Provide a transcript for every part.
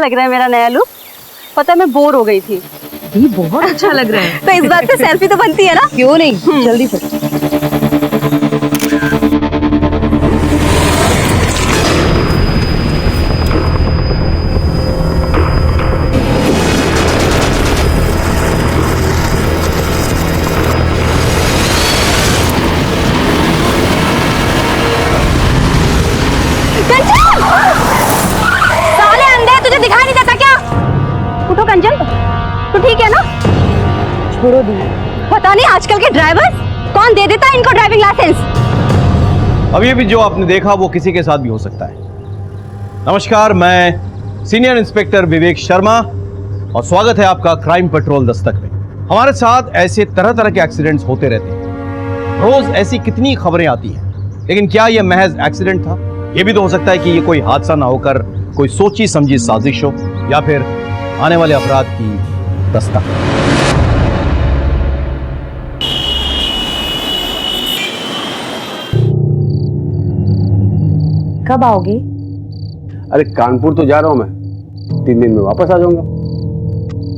लग रहा है मेरा नया लुक? पता है मैं बोर हो गई थी। ये बहुत अच्छा लग रहा है। तो इस बात पे सेल्फी तो बनती है ना? क्यों नहीं, जल्दी से। साले अंधे, तुझे दिखाई नहीं देता क्या? उठो कंचन, तू ठीक है ना? छोड़ो दी। पता नहीं आजकल के ड्राइवर कौन दे देता है इनको ड्राइविंग लाइसेंस। अब ये भी जो आपने देखा वो किसी के साथ भी हो सकता है। नमस्कार, मैं सीनियर इंस्पेक्टर विवेक शर्मा और स्वागत है आपका क्राइम पेट्रोल दस्तक में। हमारे साथ ऐसे तरह तरह के एक्सीडेंट्स होते रहते हैं। रोज ऐसी कितनी खबरें आती हैं, लेकिन क्या यह महज एक्सीडेंट था? यह भी तो हो सकता है कि ये कोई हादसा ना होकर कोई सोची समझी साजिश हो या फिर आने वाले अपराध की दस्तक। कब आओगे? अरे कानपुर तो जा रहा हूं मैं, 3 दिन में वापस आ जाऊंगा।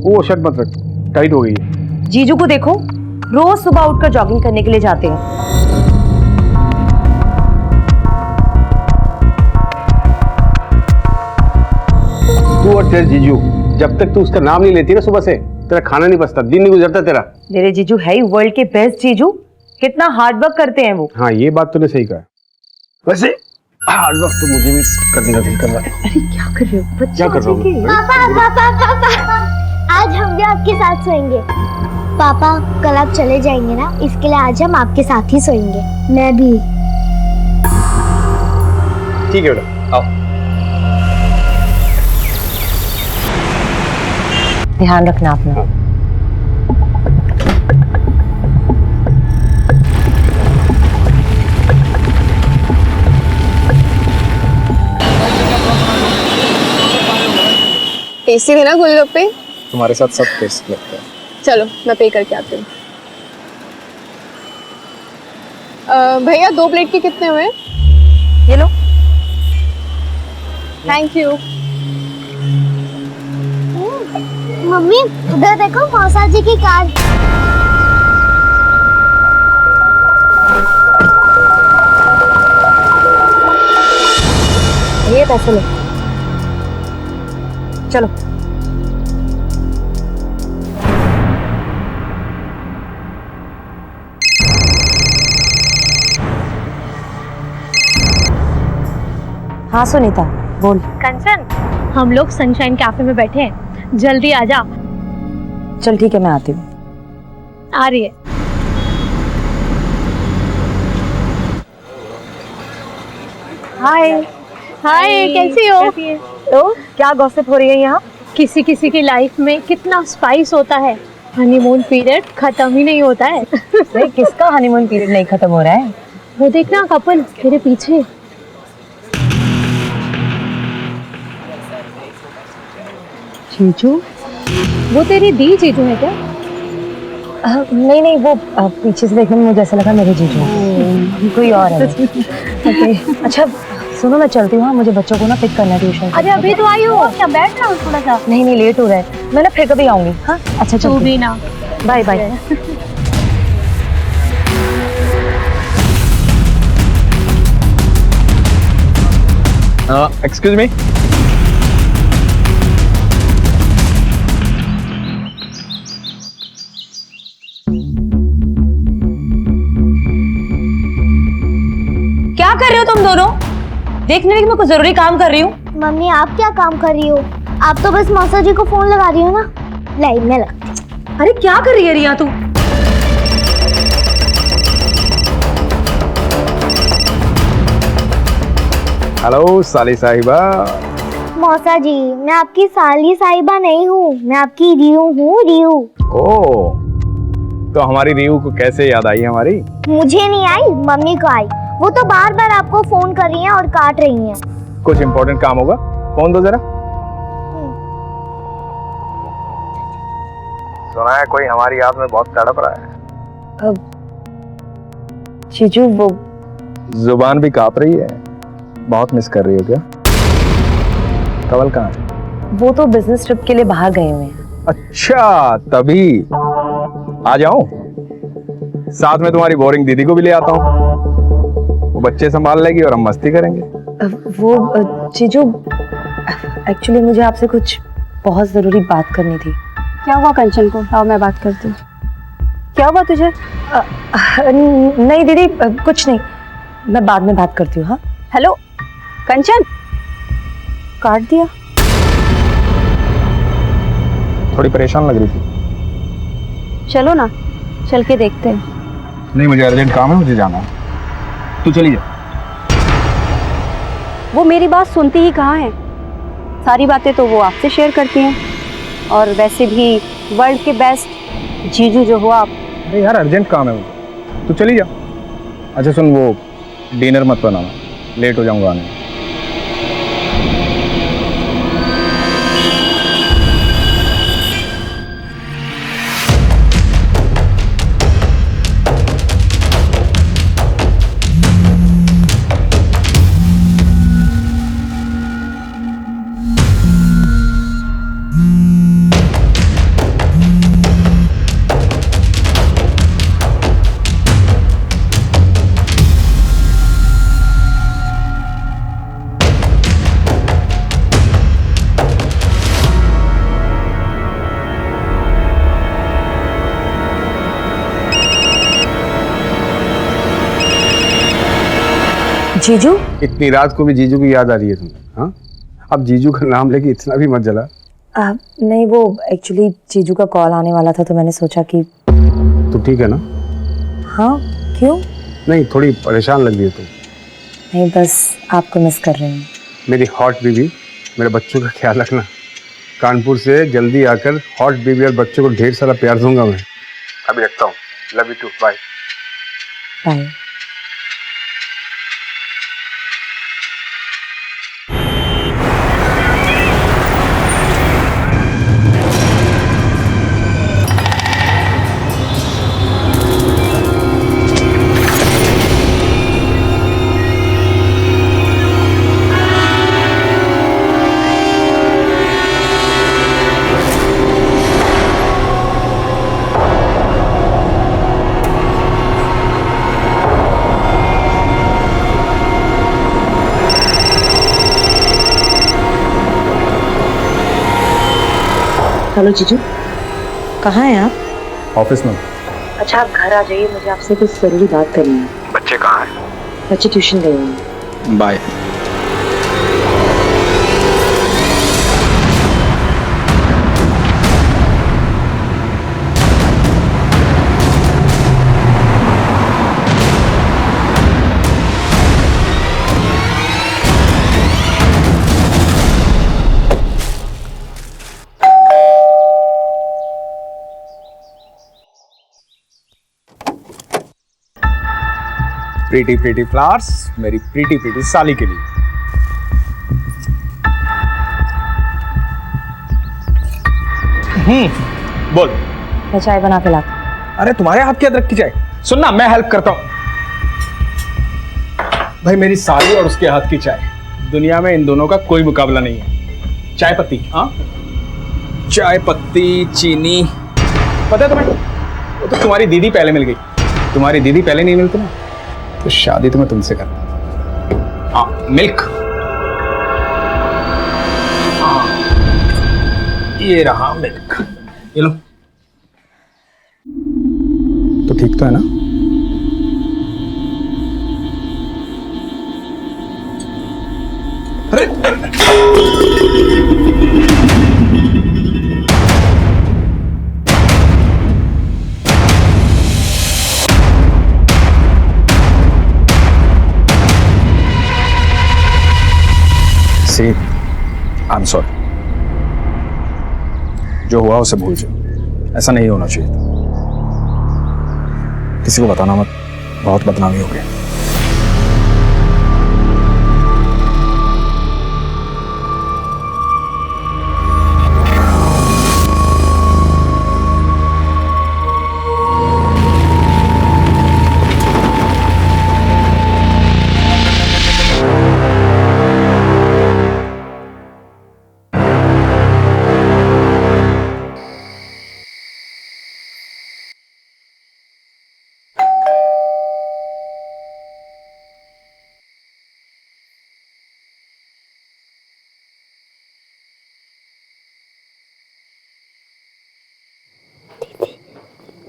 वो शर्ट मत रख, टाइट हो गई है। जीजू को देखो, रोज सुबह उठकर जॉगिंग करने के लिए जाते हैं। तू और तेरे जीजू, जब तक तू उसका नाम नहीं लेती ना सुबह से, तेरा खाना नहीं बचता, दिन नहीं गुजरता तेरा। मेरे जीजू है ही वर्ल्ड के बेस्ट जीजू। कितना हार्ड वर्क करते हैं वो। हाँ, ये बात तूने सही कहा। वैसे हार्ड वर्क तो मुझे भी करने का दिल कर रहा है। अरे क्या कर रहे हो? क्या कर रहा हूँ? पापा आज हम भी आपके साथ सोएंगे। पापा कल आप चले जाएंगे ना, इसके लिए आज हम आपके साथ ही सोएंगे। मैं भी। ठीक है बेटा, आओ। ध्यान रखना अपना। टेस्टी थे ना गोलगप्पे? तुम्हारे साथ सब टेस्ट लगता है। चलो मैं पे करके आती हूँ। भैया 2 प्लेट के कितने हुए? ये लो। Thank you. मम्मी उधर देखो, मौसा जी की कार। ये पैसे लो, चलो। हाँ सुनीता, बोल। कंचन, हम लोग सनशाइन कैफे में बैठे हैं, जल्दी आ जा। चल ठीक है, मैं आती हूँ। आ रही है। हाय। हाय, कैसी हो? तो क्या गॉसिप हो रही है यहाँ? किसी किसी की लाइफ में कितना स्पाइस होता है, हनीमून पीरियड खत्म ही नहीं होता है। नहीं, किसका हनीमून पीरियड नहीं खत्म हो रहा है? वो देखना कपल तेरे पीछे। जीजू? वो तेरी दी जीजू है क्या? नहीं नहीं, वो पीछे से देखने में मुझे ऐसा लगा मेरे जीजू हैं। कोई और है। ओके, अच्छा सुनो, मैं चलती हूँ, मुझे बच्चों को ना पिक करना है ट्यूशन। अरे अभी तो आई हो, क्या बैठ रहा हूँ थोड़ा सा? नहीं नहीं, लेट हो रहा है, मैं ना फिर कभी आऊंगी। हाँ अच्छा, तू भी ना। Bye bye. Excuse me. क्या कर रहे हो तुम दोनों? देखने में कि मैं कुछ जरूरी काम कर रही हूँ। मम्मी आप क्या काम कर रही हो? आप तो बस मौसा जी को फोन लगा रही हो ना। लाइन में लगा। अरे क्या कर रही है रिया तू? हेलो साली साहिबा। मौसा जी, मैं आपकी साली साहिबा नहीं हूँ, मैं आपकी रियू हूँ, रियू। ओ, तो हमारी रियू को कैसे याद आई हमारी? मुझे नहीं आई, मम्मी को आई। वो तो बार बार आपको फोन कर रही हैं और काट रही हैं। कुछ इम्पोर्टेंट काम होगा, फोन दो जरा। सुना है कोई हमारी याद में बहुत तड़प रहा है। जीजू वो जुबान भी कांप रही है। बहुत मिस कर रही हो क्या? कवल कहाँ है? वो तो बिजनेस ट्रिप के लिए बाहर गए हुए हैं। अच्छा तभी। आ जाऊं? साथ में तुम्हारी बोरिंग दीदी को भी ले आता हूँ, वो बच्चे संभाल लेगी और हम मस्ती करेंगे। वो जीजू, एक्चुअली मुझे आपसे कुछ बहुत जरूरी बात करनी थी। क्या हुआ कंचन को? आओ मैं बात करती हूँ। क्या हुआ तुझे? नहीं दीदी, कुछ नहीं, मैं बाद में बात करती हूँ। हाँ हेलो कंचन, काट दिया। थोड़ी परेशान लग रही थी। चलो ना, चल के देखते हैं। नहीं, मुझे अर्जेंट काम है, मुझे जाना है। तू चली जा। वो मेरी बात सुनती ही कहाँ है? सारी बातें तो वो आपसे शेयर करती हैं, और वैसे भी वर्ल्ड के बेस्ट जीजू जो हो आप। अरे यार अर्जेंट काम है मुझे, तू चली जा। अच्छा सुन, वो डिनर मत बनाना, लेट हो जाऊंगा आने में। जीजू, इतनी रात को भी जीजू की याद आ रही है तुम्हें? हाँ, अब जीजू का नाम लेके इतना भी मत जला। नहीं, वो एक्चुअली जीजू का कॉल आने वाला था तो मैंने सोचा कि। तो ठीक है ना? हाँ, क्यों? नहीं, थोड़ी परेशान लग रही है तुम। नहीं, बस आपको मिस कर रही हूँ। मेरी हॉट बीबी, मेरे बच्चों का ख्याल रखना। कानपुर से जल्दी आकर हॉट बीबी और बच्चों को ढेर सारा प्यार दूंगा मैं। अभी रखता हूँ। Love you too, bye. Bye. Hello जीजू, कहाँ हैं आप? ऑफिस में। अच्छा आप घर आ जाइए, मुझे आपसे कुछ जरूरी बात करनी है। बच्चे कहाँ हैं? बच्चे ट्यूशन गए हैं। बाय। प्रीटी प्रीटी फ्लावर्स मेरी प्रीटी प्रीटी साली के लिए। बोल। मैं चाय बना के लाती हूँ। अरे तुम्हारे हाथ की अदरक की चाय? सुनना, मैं हेल्प करता हूँ। भाई मेरी साली और उसके हाथ की चाय, दुनिया में इन दोनों का कोई मुकाबला नहीं है। चाय पत्ती, हाँ चाय पत्ती, चीनी, पता है तुम्हें? वो तो तुम्हारी दीदी पहले मिल गई। तुम्हारी दीदी पहले नहीं मिलती ना, तो शादी तो मैं तुमसे करता। हाँ मिल्क, हाँ ये रहा मिल्क, ये लो। तो ठीक तो है ना? अरे सी, आई एम सॉरी। जो हुआ उसे भूल जाओ, ऐसा नहीं होना चाहिए था। किसी को बताना मत, बहुत बदनामी हो गई।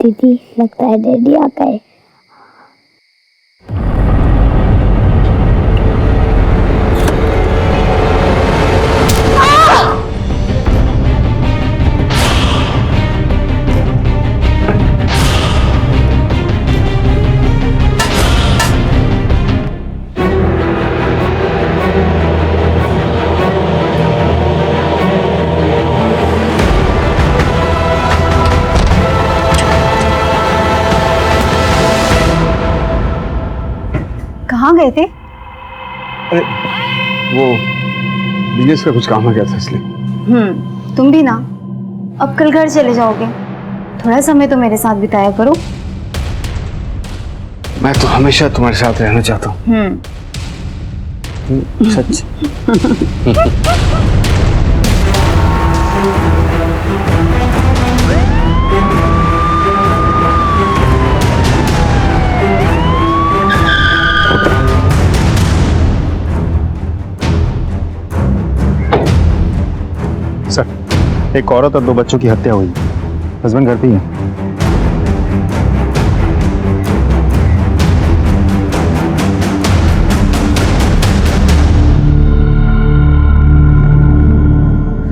दीदी लगता है डैडी आ गए। कहाँ गए थे? अरे वो बिजनेस का कुछ काम आ गया था इसलिए। तुम भी ना। अब कल घर चले जाओगे, थोड़ा समय तो मेरे साथ बिताया करो। मैं तो हमेशा तुम्हारे साथ रहना चाहता हूँ। सच। सर, एक औरत और 2 बच्चों की हत्या हुई। हस्बैंड घर पे ही है।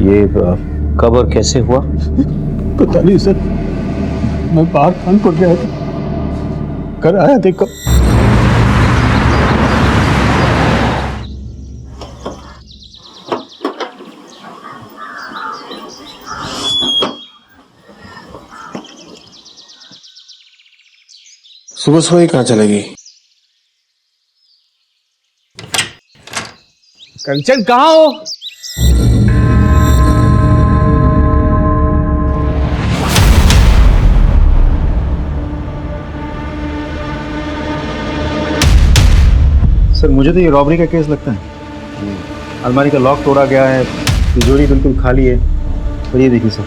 ये कब और कैसे हुआ? पता नहीं सर, मैं बाहर कानपुर गया था, घर आया देखो। सुबह सुबह ही कहाँ चलेगी? कंचन कहाँ हो? सर, मुझे तो ये रॉबरी का केस लगता है। अलमारी का लॉक तोड़ा गया है, तिजोरी बिल्कुल खाली है, और ये देखिए सर,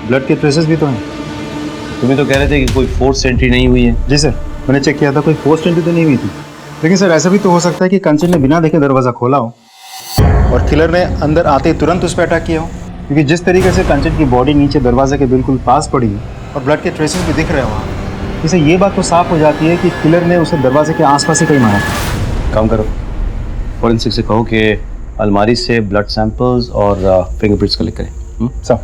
ब्लड के ट्रेसेस भी तो हैं। तुम्हें तो कह रहे थे कि कोई फोर्स एंट्री नहीं हुई है। जी सर, मैंने चेक किया था, कोई फोर्स एंट्री तो नहीं हुई थी। लेकिन सर, ऐसा भी तो हो सकता है कि कंचन ने बिना देखे दरवाज़ा खोला हो और किलर ने अंदर आते ही तुरंत उस पर अटैक किया हो, क्योंकि जिस तरीके से कंचन की बॉडी नीचे दरवाजे के बिल्कुल पास पड़ी है और ब्लड के ट्रेसेस भी दिख रहे हैं वहाँ, इससे ये बात तो साफ हो जाती है कि किलर ने उसे दरवाजे के आसपास ही कहीं मारा। काम करो, फॉरेंसिक से कहो कि अलमारी से ब्लड सैंपल्स और फिंगरप्रिंट्स कलेक्ट करें। सर,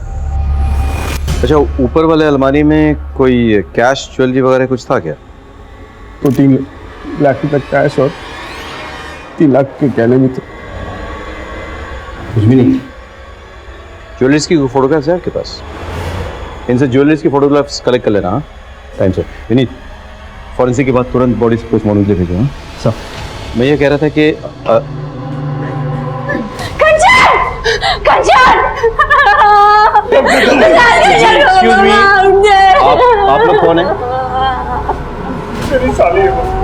अच्छा, ऊपर वाले अलमारी में कोई कैश ज्वेलरी वगैरह कुछ था क्या? तो 3 लाख रुपए कैश और 3 लाख के गहने भी थे। कुछ भी नहीं। ज्वेलरीज की फोटोग्राफ्स है आपके पास? इनसे ज्वेलरीज की फोटोग्राफ्स कलेक्ट कर लेना। हाँ, टाइम से। विनीत, फॉरेंसिक के बाद तुरंत बॉडी पोस्टमार्टम के लिए भेजो। सर, मैं ये कह रहा था कि एक्सक्यूज मी, आप लोग कौन है? मेरी साली है वो।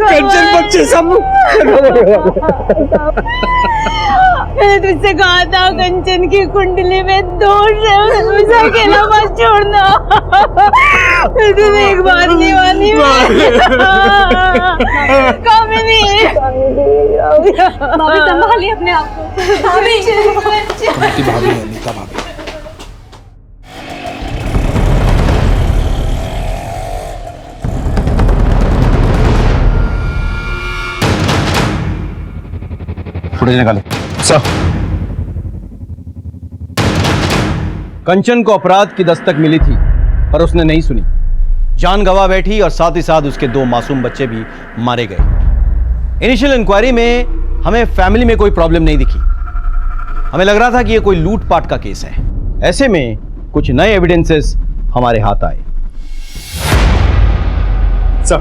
कंचन बच्चे सब मैंने तुझसे कहा था कंचन की कुंडली में दोष है, उसे अकेला मत छोड़ना। तुझे एक बार नहीं मानी। कामिनी, भाभी संभालिए अपने आप को। भाभी भाभी है, नीता भाभी। फुटेज निकालो। सर, कंचन को अपराध की दस्तक मिली थी, पर उसने नहीं सुनी। जान गंवा बैठी और साथ ही साथ उसके 2 मासूम बच्चे भी मारे गए। इनिशियल इंक्वायरी में हमें फैमिली में कोई प्रॉब्लम नहीं दिखी। हमें लग रहा था कि यह कोई लूटपाट का केस है। ऐसे में कुछ नए एविडेंसेस हमारे हाथ आए। सर,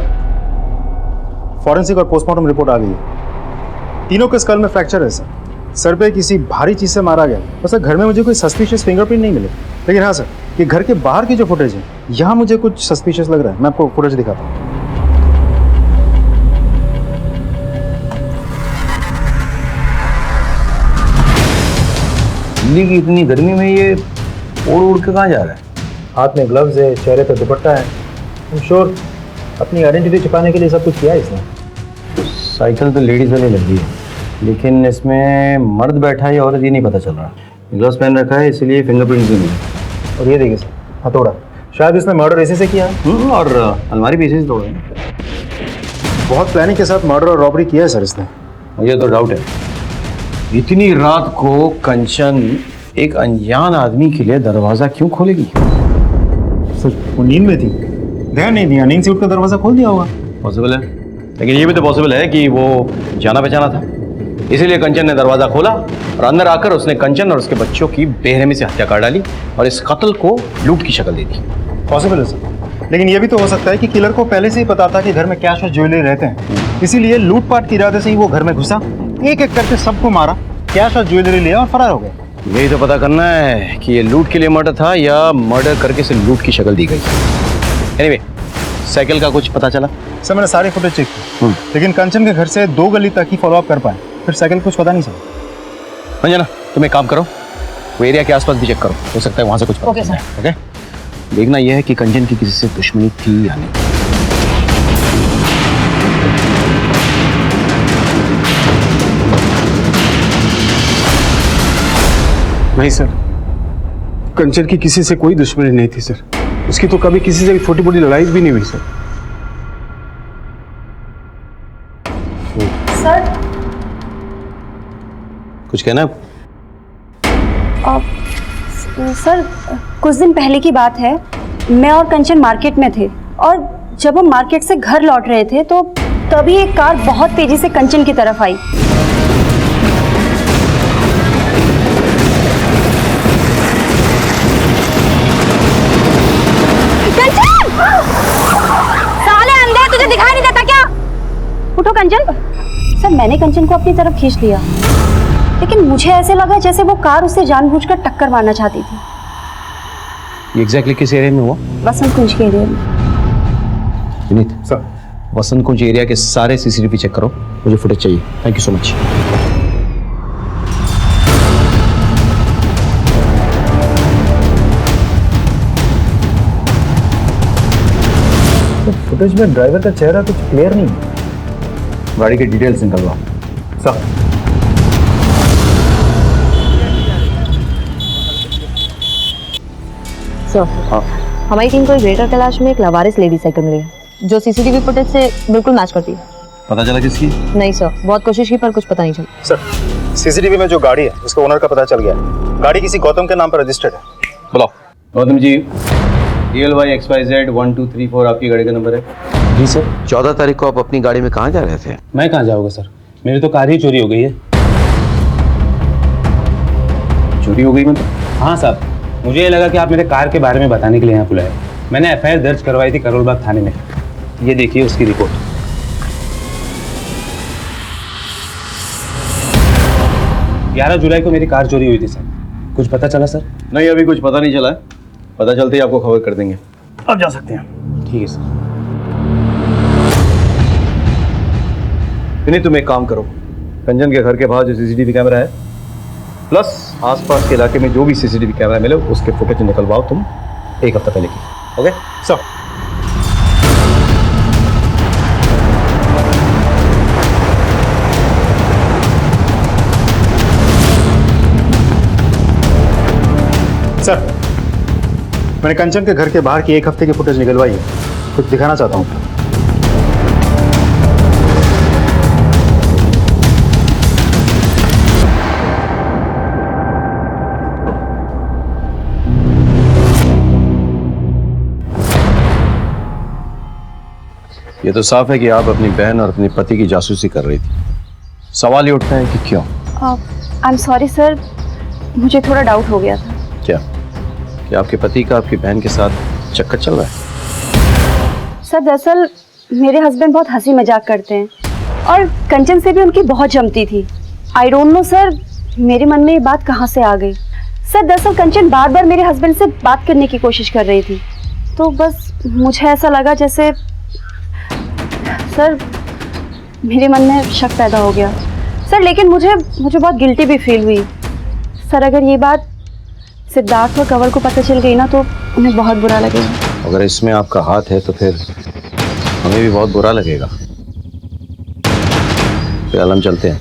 फॉरेंसिक और पोस्टमार्टम रिपोर्ट आ गई है। तीनों के स्कल में फ्रैक्चर है सर। सर पे किसी भारी चीज से मारा गया। वैसे घर में मुझे कोई सस्पिशियस फिंगरप्रिंट नहीं मिले, लेकिन हाँ सर, कि घर के बाहर की जो फुटेज है, यहाँ मुझे कुछ सस्पिशियस लग रहा है। मैं आपको फुटेज दिखाता हूँ। दिल्ली की इतनी गर्मी में ये उड़ उड़ के कहाँ जा रहा है? हाथ में ग्लव्स है, चेहरे पर दुपट्टा है। I'm sure अपनी आइडेंटिटी छुपाने के लिए सब कुछ किया है इसने। साइकिल तो लेडीज वाली लग रही है, लेकिन इसमें मर्द बैठा है या औरत ये नहीं पता चल रहा। ग्लव्स पहन रखा है इसलिए फिंगरप्रिंट्स भी नहीं। और ये देखिए सर, हथौड़ा, शायद इसने मर्डर इसी से किया है। और अलमारी भी इसी से तोड़ा है। बहुत प्लानिंग के साथ मर्डर और रॉबरी किया है सर इसने। मुझे तो डाउट है, इतनी रात को कंचन एक अनजान आदमी के लिए दरवाजा क्यों खोलेगी? सर वो नींद में थी, ध्यान नहीं दिया, नींद से उठकर दरवाजा खोल दिया होगा। पॉसिबल है, लेकिन ये भी तो पॉसिबल है कि वो जाना पहचाना था, इसीलिए कंचन ने दरवाजा खोला और अंदर आकर उसने कंचन और उसके बच्चों की बेरहमी से हत्या कर डाली और इस कत्ल को लूट की शक्ल दे दी। पॉसिबल है सर, लेकिन ये भी तो हो सकता है कि किलर को पहले से ही पता था कि घर में कैश और ज्वेलरी रहते हैं, इसीलिए लूटपाट के इरादे से ही वो घर में घुसा, एक एक करके सबको मारा, कैश और ज्वेलरी लिया और फरार हो गया। यही तो पता करना है कि ये लूट के लिए मर्डर था या मर्डर करके इसे लूट की शक्ल दी गई। एनीवे, साइकिल का कुछ पता चला? सर मैंने सारे फुटेज चेक किए, लेकिन कंचन के घर से 2 गली तक ही फॉलोअप कर पाए, फिर साइकिल कुछ पता नहीं चला। अंजना, तुम एक काम करो, वो एरिया के आसपास भी चेक करो, हो सकता है वहां से कुछ ओके सर। ओके, देखना यह है कि कंचन की किसी से दुश्मनी थी या नहीं। नहीं सर, कंचन की किसी से कोई दुश्मनी नहीं थी सर। उसकी तो कभी किसी से छोटी मोटी लड़ाई भी नहीं हुई सर। सर कुछ कहना? सर कुछ दिन पहले की बात है, मैं और कंचन मार्केट में थे और जब हम मार्केट से घर लौट रहे थे तो तभी एक कार बहुत तेजी से कंचन की तरफ आई। कंचन! साले अंधे, तुझे दिखाई नहीं देता क्या? उठो कंचन। सर मैंने कंचन को अपनी तरफ खींच लिया, लेकिन मुझे ऐसे लगा जैसे वो कार उससे जानबूझकर टक्कर मारना चाहती थी। ये एग्जैक्टली किस एरिया में हुआ? वसंत कुंज के एरिया में। विनीत सर वसंत कुंज एरिया के सारे सीसीटीवी चेक करो, मुझे फुटेज चाहिए। Thank you so much. तो फुटेज में ड्राइवर का चेहरा कुछ क्लियर नहीं है। गाड़ी के डिटेल्स निकलवा। सर सर हमारी टीम को ग्रेटर कैलाश में एक लवारिस लेडी साइकिल मिली है जो सीसीटीवी फुटेज से बिल्कुल मैच करती है। पता चला किसकी? नहीं सर, बहुत कोशिश की पर कुछ पता नहीं चला। सर सीसीटीवी में जो गाड़ी है उसके ओनर का पता चल गया है। गाड़ी किसी गौतम के नाम पर रजिस्टर्ड है। बुलाओ। गौतम जी, DLY-XYZ 1234 आपकी गाड़ी का नंबर है? जी सर। 14 तारीख को आप अपनी गाड़ी में कहाँ जा रहे थे? मैं कहाँ जाऊँगा सर, मेरी तो कार ही चोरी हो गई है। चोरी हो गई मतलब? हाँ साहब, मुझे ये लगा कि आप मेरे कार के बारे में बताने के लिए यहाँ बुलाए। मैंने FIR दर्ज करवाई थी करोलबाग थाने में। ये देखिए उसकी रिपोर्ट। 11 जुलाई को मेरी कार चोरी हुई थी सर। कुछ पता चला सर? नहीं, अभी कुछ पता नहीं चला है, पता चलते ही आपको खबर कर देंगे। अब जा सकते हैं। ठीक है सर। नहीं, तुम एक काम करो, कंचन के घर के बाहर जो CCTV कैमरा है प्लस आसपास के इलाके में जो भी CCTV कैमरा मिले उसके फुटेज निकलवाओ तुम 1 हफ्ता पहले की। ओके सर सर मैंने कंचन के घर के बाहर की 1 हफ्ते की फुटेज निकलवाई है, कुछ दिखाना चाहता हूँ। ये तो साफ है कि आप अपनी बहन और अपने पति की जासूसी कर रही थी। सवाल ये उठता है कि क्यों? आई एम सॉरी सर, मुझे थोड़ा डाउट हो गया था। क्या कि आपके पति का आपकी बहन के साथ चक्कर चल रहा है? सर दरअसल मेरे हस्बैंड बहुत हंसी मजाक करते हैं और कंचन से भी उनकी बहुत जमती थी। आई डोंट नो सर, मेरे मन में ये बात कहाँ से आ गई। सर दरअसल कंचन बार बार मेरे हस्बैंड से बात करने की कोशिश कर रही थी, तो बस मुझे ऐसा लगा जैसे सर मेरे मन में शक पैदा हो गया सर। लेकिन मुझे बहुत गिल्टी भी फील हुई सर अगर ये बात सिद्धार्थ और कंवल को पता चल गई ना तो उन्हें बहुत बुरा लगेगा। अगर इसमें आपका हाथ है तो फिर हमें भी बहुत बुरा लगेगा। फिलहाल हम चलते हैं।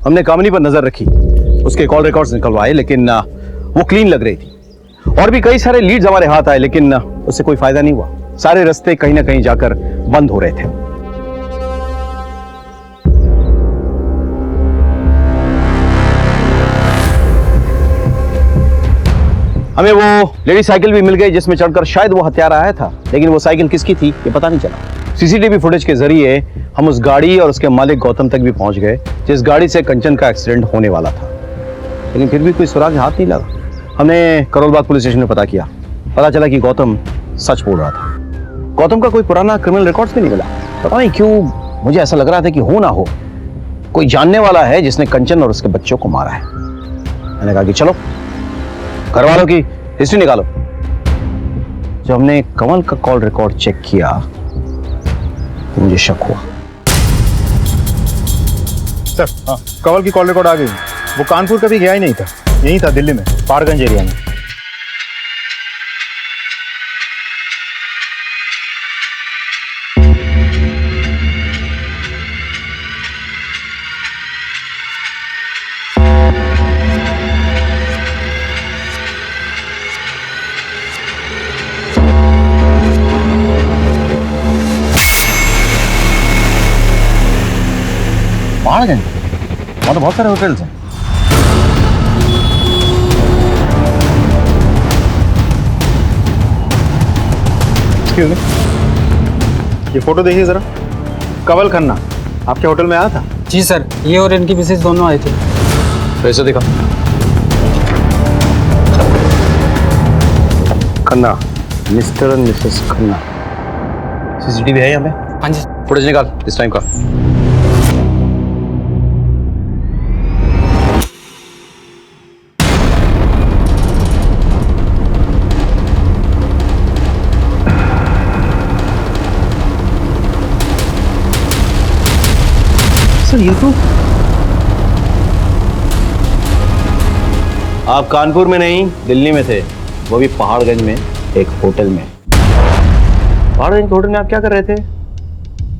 हमने कामिनी पर नजर रखी, उसके कॉल रिकॉर्ड्स निकलवाए, लेकिन वो क्लीन लग रही थी। और भी कई सारे लीड्स हमारे हाथ आए, लेकिन उससे कोई फायदा नहीं हुआ। सारे रास्ते कहीं ना कहीं जाकर बंद हो रहे थे। हमें वो लेडी साइकिल भी मिल गई जिसमें चढ़कर शायद वो हत्यारा आया था, लेकिन वो साइकिल किसकी थी ये पता नहीं चला। सीसीटीवी फुटेज के जरिए हम उस गाड़ी और उसके मालिक गौतम तक भी पहुंच गए जिस गाड़ी से कंचन का एक्सीडेंट होने वाला था, लेकिन फिर भी कोई सुराग हाथ नहीं लगा। हमने करोलबाग पुलिस स्टेशन में पता किया, पता चला कि गौतम सच बोल रहा था। गौतम का कोई पुराना क्रिमिनल रिकॉर्ड्स भी नहीं मिला। पता नहीं क्यों मुझे ऐसा लग रहा था कि हो ना हो कोई जानने वाला है जिसने कंचन और उसके बच्चों को मारा है। मैंने कहा कि चलो घर वालों की हिस्ट्री निकालो। जब हमने कंवल का कॉल रिकॉर्ड चेक किया तो मुझे शक हुआ। सर हाँ, कंवल की कॉल रिकॉर्ड आ गई। वो कानपुर कभी गया ही नहीं था, यही था दिल्ली में, पहाड़गंज एरिया में। पहाड़गंज वहाँ तो बहुत सारे होटल्स हैं। ये फोटो देखिए जरा, कंवल खन्ना आपके होटल में आया था? जी सर, ये और इनकी मिसेज दोनों आए थे। पैसे दिखा। Khanna, mister and Mrs Khanna. CCTV है यहाँ पे? हाँ जी। फुटेज निकाल इस टाइम का। सर ये तो आप कानपुर में नहीं दिल्ली में थे, वो भी पहाड़गंज में एक होटल में। पहाड़गंज के होटल में आप क्या कर रहे थे?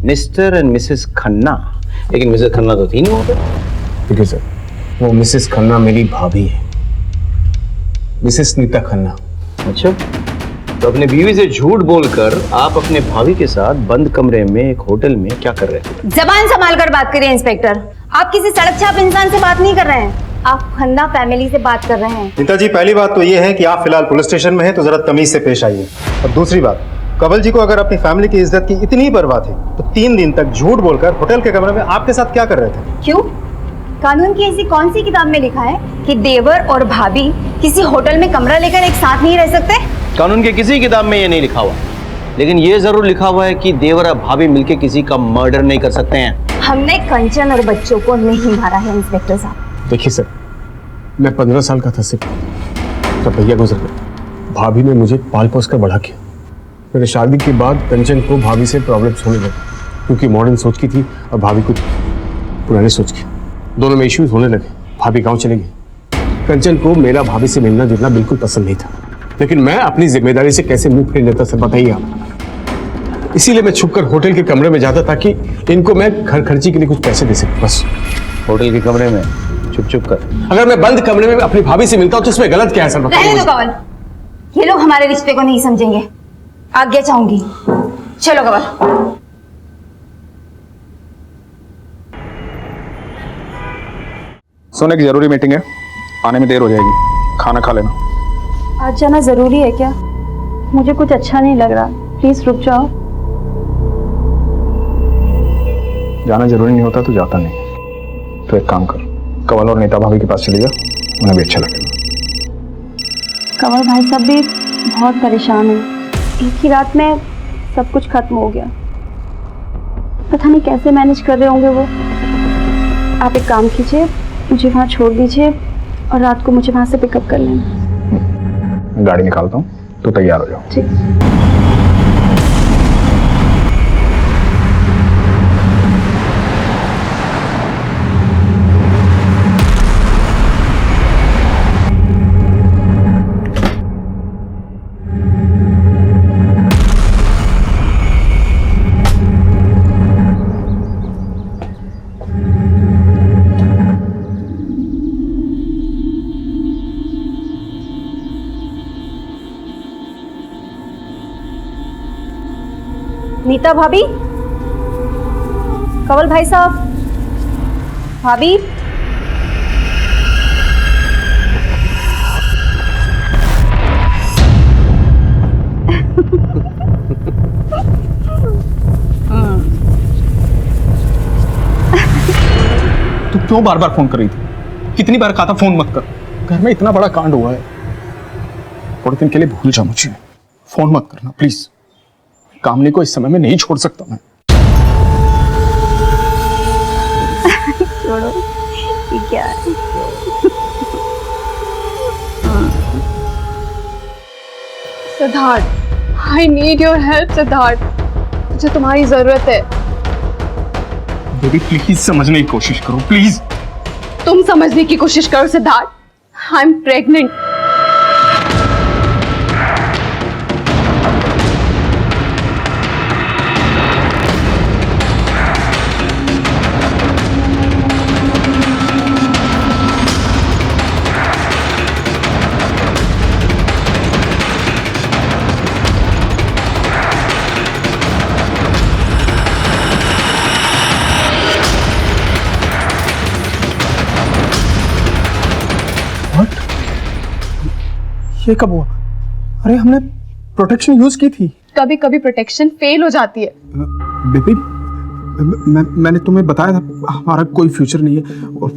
Mister and Mrs Khanna. लेकिन मिसेस खन्ना तो थी नहीं वहां पे। देखिए सर, वो मिसेस खन्ना मेरी भाभी है, मिसेस नीता खन्ना। अच्छा, तो अपने बीवी से झूठ बोलकर आप अपने भाभी के साथ बंद कमरे में एक होटल में क्या कर रहे थे? जबान संभाल कर बात करिए इंस्पेक्टर। आप किसी सड़क छाप इंसान से बात नहीं कर रहे हैं, आप खन्ना फैमिली से बात कर रहे हैं। नीता जी, पहली बात तो ये है कि आप फिलहाल पुलिस स्टेशन में हैं तो जरा तमीज से पेश आइए। और दूसरी बात, कंवल जी को अगर अपनी फैमिली की इज्जत की इतनी परवाह थी तो 3 दिन तक झूठ बोलकर होटल के कमरे में आपके साथ क्या कर रहे थे? क्यों? कानून की ऐसी कौन सी किताब में लिखा है कि देवर और भाभी किसी होटल में कमरा लेकर एक साथ नहीं रह सकते? कानून की किसी किताब में ये नहीं लिखा हुआ, लेकिन ये जरूर लिखा हुआ है कि देवर और भाभी मिलकर किसी का मर्डर नहीं कर सकते हैं। हमने कंचन और बच्चों को नहीं मारा है इंस्पेक्टर साहब। देखिए सर, मैं 15 साल का था सिर्फ, तब भैया गुजर गए। भाभी ने मुझे पाल पोस कर बड़ा किया। मेरे शादी के बाद कंचन को भाभी से प्रॉब्लम्स होने लगे, क्योंकि मॉडर्न सोच की थी और भाभी कुछ पुरानी सोच की। दोनों में इश्यूज होने लगे। भाभी गांव चले गई। कंचन को मेरा भाभी से मिलना जुलना बिल्कुल पसंद नहीं था, लेकिन मैं अपनी जिम्मेदारी से कैसे मुंह फेर लेता सर बताइए आप। इसीलिए मैं छुपकर होटल के कमरे में जाता ताकि इनको मैं घर खर्ची के लिए कुछ पैसे दे सकूं, बस। होटल के कमरे में छुप कर? अगर मैं बंद कमरे में अपनी भाभी से मिलता हूं तो इसमें गलत क्या है सर बताइए? रहने दो कंवल, ये लोग हमारे रिश्ते को नहीं समझेंगे। आज्ञा चाहूंगी, चलो कंवल। सोने की जरूरी मीटिंग है, आने में देर हो जाएगी, खाना खा लेना। आज जाना जरूरी है क्या? मुझे कुछ अच्छा नहीं लग रहा, प्लीज रुक जाओ। जाना जरूरी नहीं होता तो जाता नहीं। तो एक काम कर, कंवल और नीता भाभी के पास चली जा, उन्हें भी अच्छा लगेगा। कंवल भाई साहब भी बहुत परेशान हैं। एक ही रात में सब कुछ खत्म हो गया। पता नहीं कैसे मैनेज कर रहे होंगे वो। आप एक काम कीजिए, मुझे वहाँ छोड़ दीजिए, और रात को मुझे वहां से पिकअप कर लेना। गाड़ी निकालता हूँ, तो तैयार हो जाओ। ठीक। नीता भाभी, कंवल भाई साहब, भाभी। तू क्यों बार बार फोन कर रही थी? कितनी बार कहा था फोन मत कर। घर में इतना बड़ा कांड हुआ है, थोड़े दिन के लिए भूल जा मुझे। फोन मत करना प्लीज। कामनी को इस समय में नहीं छोड़ सकता मैं। छोड़ो, ये क्या है? Siddharth, I need your help Siddharth, मुझे तुम्हारी जरूरत है। बेबी प्लीज समझने की कोशिश करो प्लीज। तुम समझने की कोशिश करो सिद्धार्थ, आई एम प्रेग्नेंट। ये कब हुआ? अरे हमने प्रोटेक्शन यूज की थी। कभी कभी प्रोटेक्शन फेल हो जाती है। बेबी मैंने तुम्हें बताया था हमारा कोई फ्यूचर नहीं है। और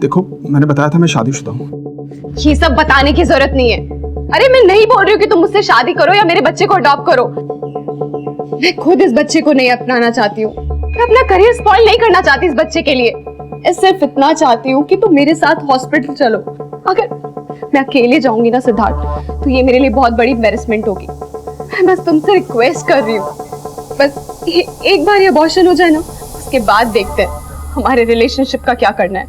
देखो मैंने बताया था मैं शादीशुदा हूँ। ये सब बताने की जरूरत नहीं है। अरे मैं नहीं बोल रही हूँ कि तुम मुझसे शादी करो या मेरे बच्चे को अडॉप्ट करो। मैं खुद इस बच्चे को नहीं अपनाना चाहती हूँ। मैं अपना करियर स्पॉइल नहीं करना चाहती इस बच्चे के लिए। मैं सिर्फ इतना चाहती हूँ कि तुम मेरे साथ हॉस्पिटल चलो। अगर मैं अकेले जाऊंगी ना सिद्धार्थ, तो ये मेरे लिए बहुत बड़ी एम्बैरेसमेंट होगी। मैं बस तुमसे रिक्वेस्ट कर रही हूँ, बस एक बार ये अबॉर्शन हो जाए ना, उसके बाद देखते हैं हमारे रिलेशनशिप का क्या करना है।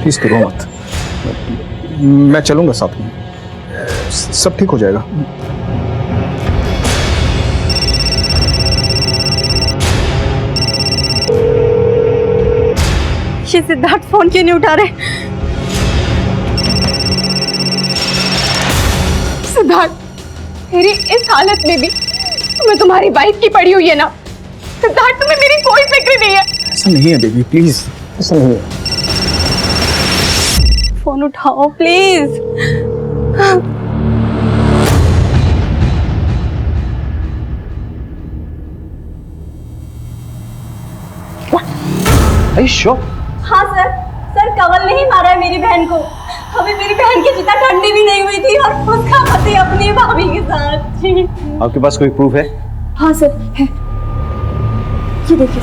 प्लीज करो मत, मैं चलूंगा साथ में, सब ठीक हो जाएगा। ये सिद्धार्थ फोन क्यों नहीं उठा रहे? सिद्धार्थ, मेरी इस हालत में भी तुम्हें तुम्हारी वाइफ की पड़ी हुई है ना? सिद्धार्थ, तुम्हें मेरी कोई फिक्र नहीं है। ऐसा नहीं है बेबी, प्लीज ऐसा नहीं है। फोन उठाओ प्लीज। हाँ सर, कंवल ने ही मारा है मेरी बहन को। अभी मेरी बहन की चिता ठंडी भी नहीं हुई थी और उसका पति अपनी भाभी के साथ। जी आपके पास कोई प्रूफ है? हाँ सर, है। ये देखिए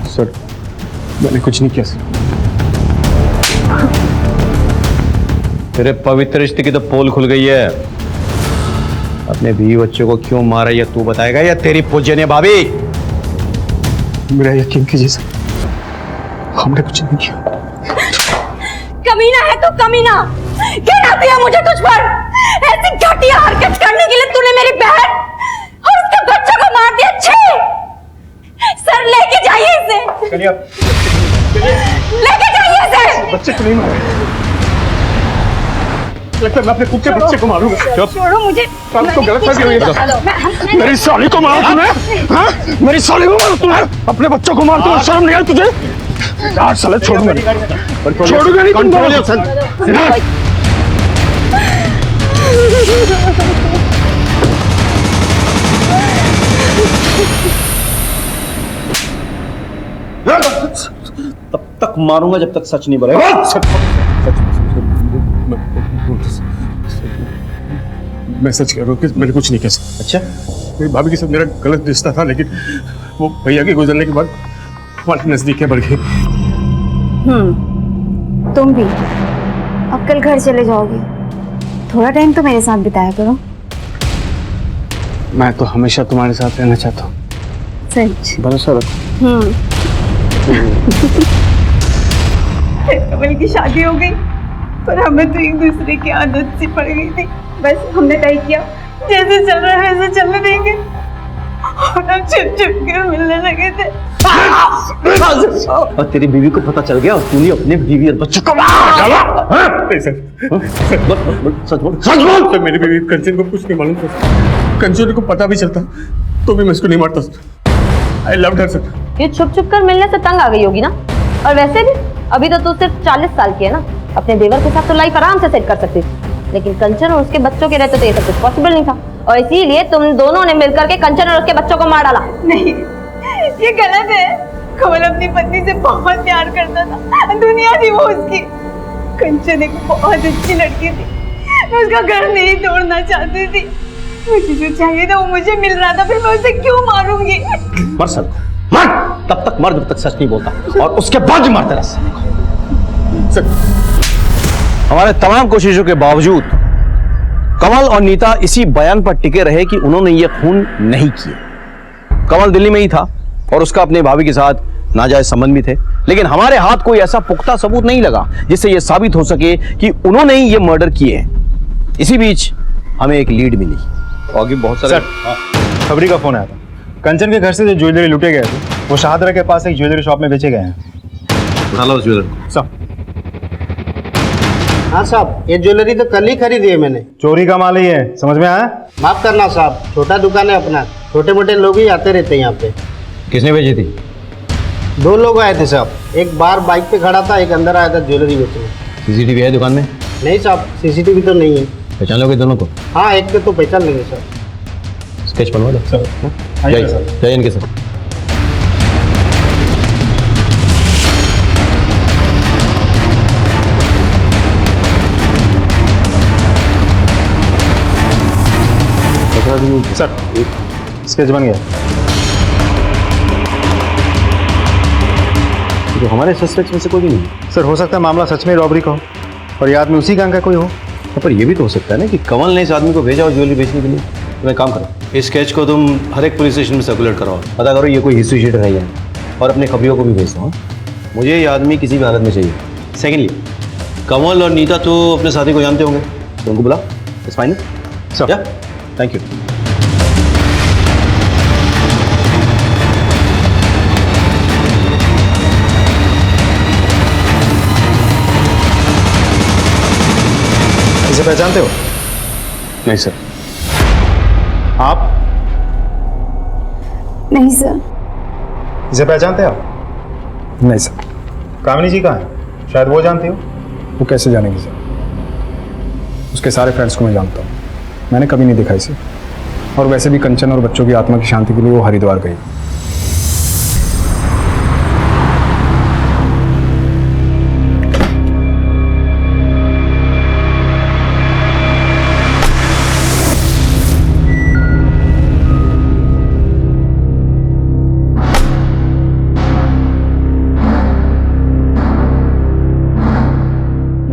सर, मैंने कुछ नहीं किया सर। तेरे पवित्र रिश्ते की तो पोल खुल गई है। अपने बीवी बच्चों को क्यों मारा ये तू बताएगा या तेरी पूजनीय भाभी? मेरा यकीन कीजिए सर, हमने कुछ नहीं किया। कमीना है तो कमीना, गिराती है मुझे तुझ पर। ऐसी घटिया हरकत करने के लिए तूने मेरी बहन और उसके बच्चों को मार दिया। छे सर, लेके जाइए इसे। चलिए आप, लेके जाइए इसे। बच्चे को नहीं मारे। लगता है मैं अपने खुद के बच्चे को मारूंगा। छोड़ो मुझे। तो गलत फहमी हुई है। मेरी साली को मारा तूने? हाँ? मेरी साली को मारा तूने? अपने बच्चों को मार तूने? शर्म नहीं आई तुझे? यार साले छोड़ूंगा नहीं, छोड़ूंगा नहीं तुम। तब तक मारूंगा जब तक सच नहीं बोलेगा। सच मैं सच कह रहा हूँ कि मैंने कुछ नहीं किया सर। अच्छा, मेरी भाभी के साथ मेरा गलत रिश्ता था, लेकिन वो भैया के गुजरने के बाद हमारी नजदीकियां बढ़ गई। तुम भी अब कल घर चले जाओगे, थोड़ा टाइम तो मेरे साथ बिताया करो। मैं तो हमेशा तुम्हारे साथ रहना चाहता हूँ। सच? भरोसा रखो। कमल की शादी हो गई, पर हमें तो एक दूसरे की आदत सी पड़ गई थी। बस हमने तय किया जैसे चल रहा है वैसे चलने देंगे, और हम छिप छिप के मिलने लगे थे। और तेरी बीवी को पता चल गया और तूने अपने बीवी और बच्चों को नहीं सर, सच बोल। सर मेरी बीवी कंचन को कुछ नहीं मालूम था। कंचन को पता भी चलता तो भी मैं इसको नहीं मारता sir. I loved her sir. ये छुप छुप कर मिलने से तंग आ गई होगी ना। और वैसे भी अभी तो तू सिर्फ 40 साल की है ना, अपने देवर के साथ तो लाइफ आराम से सेट कर सकती थी, लेकिन कंचन और उसके बच्चों के रहते तो ये सब कुछ पॉसिबल नहीं था, और इसीलिए तुम दोनों ने मिलकर के कंचन और उसके बच्चों को मार डाला। नहीं, ये गलत है। कमल अपनी पत्नी से बहुत प्यार करता था, दुनिया थी वो उसकी। कंचन एक बहुत अच्छी लड़की थी, मैं उसका घर नहीं तोड़ना चाहती थी। मुझे जो चाहिए था वो मुझे मिल रहा था, फिर मैं उसे क्यों मारूंगी? मर सर, मर। तब तक मर जब तक सच नहीं बोलता, और उसके बाद ही मरते रह। सर, हमारे तमाम कोशिशों के बावजूद कमल और नीता इसी बयान पर टिके रहे कि उन्होंने ये खून नहीं किए। कमल दिल्ली में ही था और उसका अपने भाभी के साथ नाजायज संबंध भी थे, लेकिन हमारे हाथ कोई ऐसा पुख्ता सबूत नहीं लगा जिससे यह साबित हो सके कि उन्होंने ही ये मर्डर किए हैं। इसी बीच हमें एक लीड मिली और आगे बहुत सारे खबरी का फोन आया था। कंचन के घर से जो ज्वेलरी लुटे गए थे वो शाहदरा के पास एक ज्वेलरी शॉप में बेचे गए हैं। उठा लो उस ज्वेलरी को। साहब, हाँ साहब, ये ज्वेलरी तो कल ही खरीदी है मैंने। चोरी का माल ही है, समझ में आया? माफ करना साहब, छोटा दुकान है अपना, छोटे मोटे लोग ही आते रहते हैं यहाँ पे। किसने भेजी थी? 2 लोग आए थे साहब, एक बाहर बाइक पे खड़ा था, एक अंदर आया था ज्वेलरी बेचने। सीसीटीवी है दुकान में? नहीं साहब, सीसीटीवी तो नहीं है। पहचान लोगे दोनों को? हाँ, एक के तो पहचान लेंगे सर। स्केच बनवा दो सर। जाइए इनके साथ। सर, स्केच बन गया। तो हमारे सस्पेक्ट्स में से कोई भी नहीं। सर, हो सकता है मामला सच में रॉबरी का हो और ये आदमी उसी गैंग का कोई हो। पर ये भी तो हो सकता है ना कि कमल ने इस आदमी को भेजा हो ज्वेलरी बेचने के लिए। तो एक काम करो, इस स्केच को तुम हर एक पुलिस स्टेशन में सर्कुलेट कराओ, पता करो ये कोई हिस्ट्री शीट है या नहीं, और अपने खबरियों को भी भेज दो। मुझे ये आदमी किसी भी हालत में चाहिए। सेकेंडली, कमल और नीता तो अपने साथी को जानते होंगे, तो उनको बुला। It's fine sir. Thank you. इसे पहचानते हो? नहीं सर। आप? नहीं सर। इसे पहचानते हो आप? नहीं सर। कामिनी जी कहाँ है? शायद वो जानती हो। वो कैसे जानेगी सर? उसके सारे फ्रेंड्स को मैं जानता हूँ, मैंने कभी नहीं देखा इसे। और वैसे भी कंचन और बच्चों की आत्मा की शांति के लिए वो हरिद्वार गई।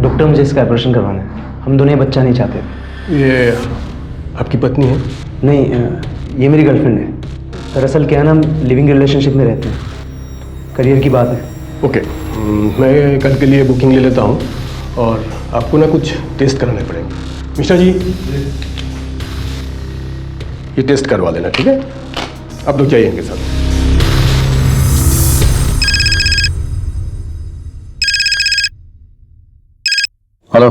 डॉक्टर, मुझे इसका ऑपरेशन करवाना है। हम दोनों बच्चा नहीं चाहते। ये आपकी पत्नी है? नहीं, ये मेरी गर्लफ्रेंड है। दरअसल क्या है ना, हम लिविंग रिलेशनशिप में रहते हैं, करियर की बात है। ओके, मैं कल के लिए बुकिंग ले लेता हूँ और आपको ना कुछ टेस्ट कराने पड़ेंगे। मिश्रा जी, ये टेस्ट करवा लेना, ठीक है? आप लोग जाइए इनके साथ। हेलो।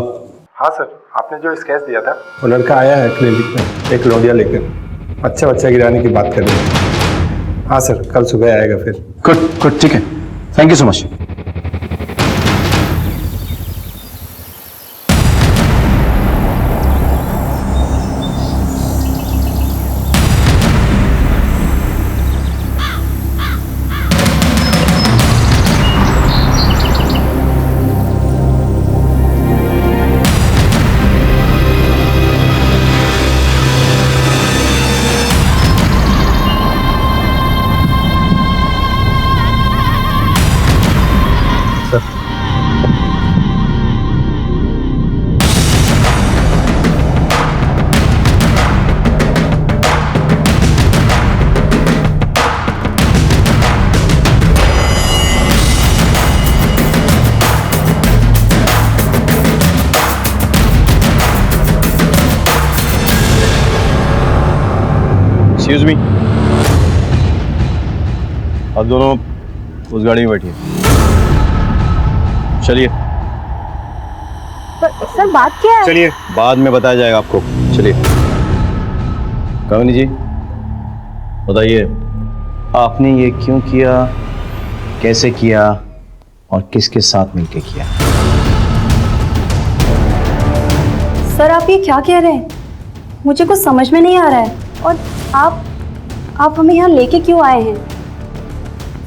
हाँ सर, आपने जो स्केच दिया था वो लड़का आया है क्लिनिक में एक लौंडिया लेकर, अच्छा बच्चा गिराने की बात कर रहे हैं। हाँ सर, कल सुबह आएगा फिर। गुड गुड, ठीक है, thank you so much. Excuse me, आप दोनों उस गाड़ी में बैठिए। चलिए। सर बात क्या है? चलिए, बाद में बताया जाएगा आपको। चलिए। कामिनी जी बताइए, आपने ये क्यों किया, कैसे किया और किसके साथ मिलकर किया? सर आप ये क्या कह रहे हैं? मुझे कुछ समझ में नहीं आ रहा है। और आप हमें यहाँ लेके क्यों आए हैं?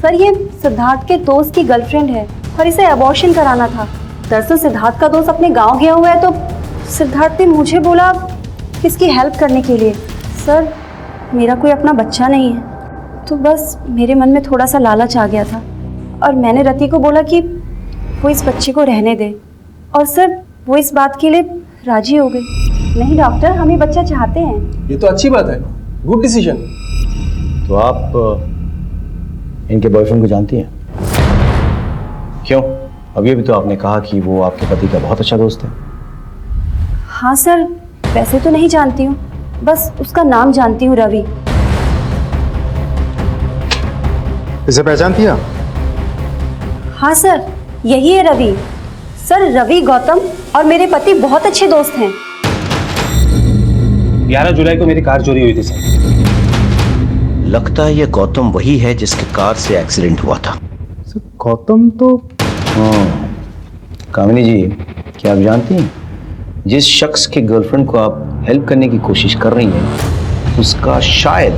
सर ये सिद्धार्थ के दोस्त की गर्लफ्रेंड है और इसे अबॉर्शन कराना था। दरअसल सिद्धार्थ का दोस्त अपने गांव गया हुआ है तो सिद्धार्थ ने मुझे बोला कि इसकी हेल्प करने के लिए। सर मेरा कोई अपना बच्चा नहीं है तो बस मेरे मन में थोड़ा सा लालच आ गया था और मैंने रति को बोला कि वो इस बच्चे को रहने दे और सर वो इस बात के लिए राजी हो गई। नहीं डॉक्टर, हम ये बच्चा चाहते हैं। ये तो अच्छी बात है, गुड डिसीजन। तो आप इनके बॉयफ्रेंड को जानती हैं? क्यों? अभी भी तो आपने कहा कि वो आपके पति का बहुत अच्छा दोस्त है। हाँ सर, वैसे तो नहीं जानती हूँ, बस उसका नाम जानती हूँ, रवि। इसे पहचानती हैं? हाँ सर, यही है रवि। सर रवि गौतम और मेरे पति बहुत अच्छे दोस्त हैं। 11 जुलाई को मेरी कार चोरी हुई थी सर। लगता है ये गौतम वही है जिसके कार से एक्सीडेंट हुआ था। सर गौतम तो कामिनी जी, क्या आप जानती हैं जिस शख्स के गर्लफ्रेंड को आप हेल्प करने की कोशिश कर रही हैं उसका शायद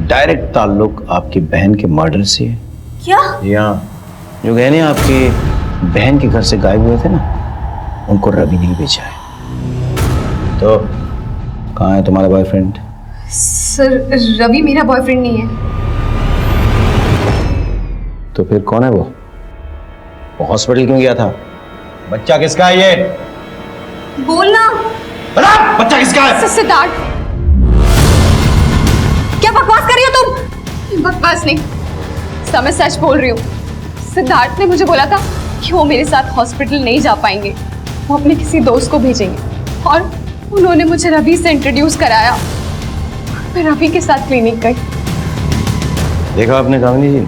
डायरेक्ट ताल्लुक आपकी बहन के मर्डर से है। क्या? या जो गहने आपके बहन के घर से गायब हुए थे ना, उनको रवि ने बेचा है। तो कहाँ है तुम्हारा बॉयफ्रेंड? सर रवि मेरा बॉयफ्रेंड नहीं है। तो फिर कौन है वो हॉस्पिटल क्यों गया था? बच्चा किसका है ये? बोलना। बता, बच्चा किसका है? सिद्धार्थ। क्या बकवास कर रही हो तुम? बकवास नहीं, मैं सच बोल रही हूँ। सिद्धार्थ ने मुझे बोला था कि वो मेरे साथ हॉस्पिटल नहीं जा पाएंगे, वो अपने किसी दोस्त को भेजेंगे और उन्होंने मुझे रवि से इंट्रोड्यूस कराया। मैं रवि के साथ क्लिनिक गई। देखा आपने कामिनी जी,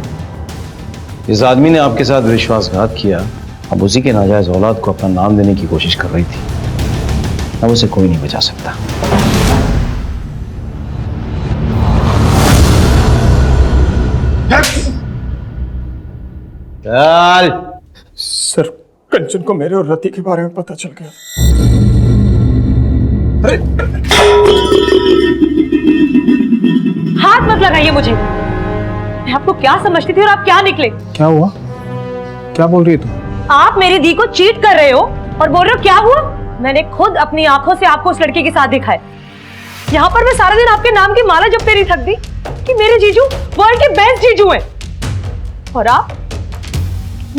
इस आदमी ने आपके साथ विश्वासघात किया। अब उसी के नाजायज औलाद को अपना नाम देने की कोशिश कर रही थी। अब उसे कोई नहीं बचा सकता। चल। सर कंचन को मेरे और रति के बारे में पता चल गया। हाथ मत लगाइए मुझे। मैं आपको क्या समझती थी और आप क्या निकले? क्या हुआ? क्या बोल रही है तू? आप मेरी दी को चीट कर रहे हो और बोल रहे हो क्या हुआ? मैंने खुद अपनी आंखों से आपको उस लड़की के साथ देखा है। यहाँ पर मैं सारा दिन आपके नाम की माला जपते नहीं थकती कि मेरे जीजू वर्ल्ड के बेस्ट जीजू हैं और आप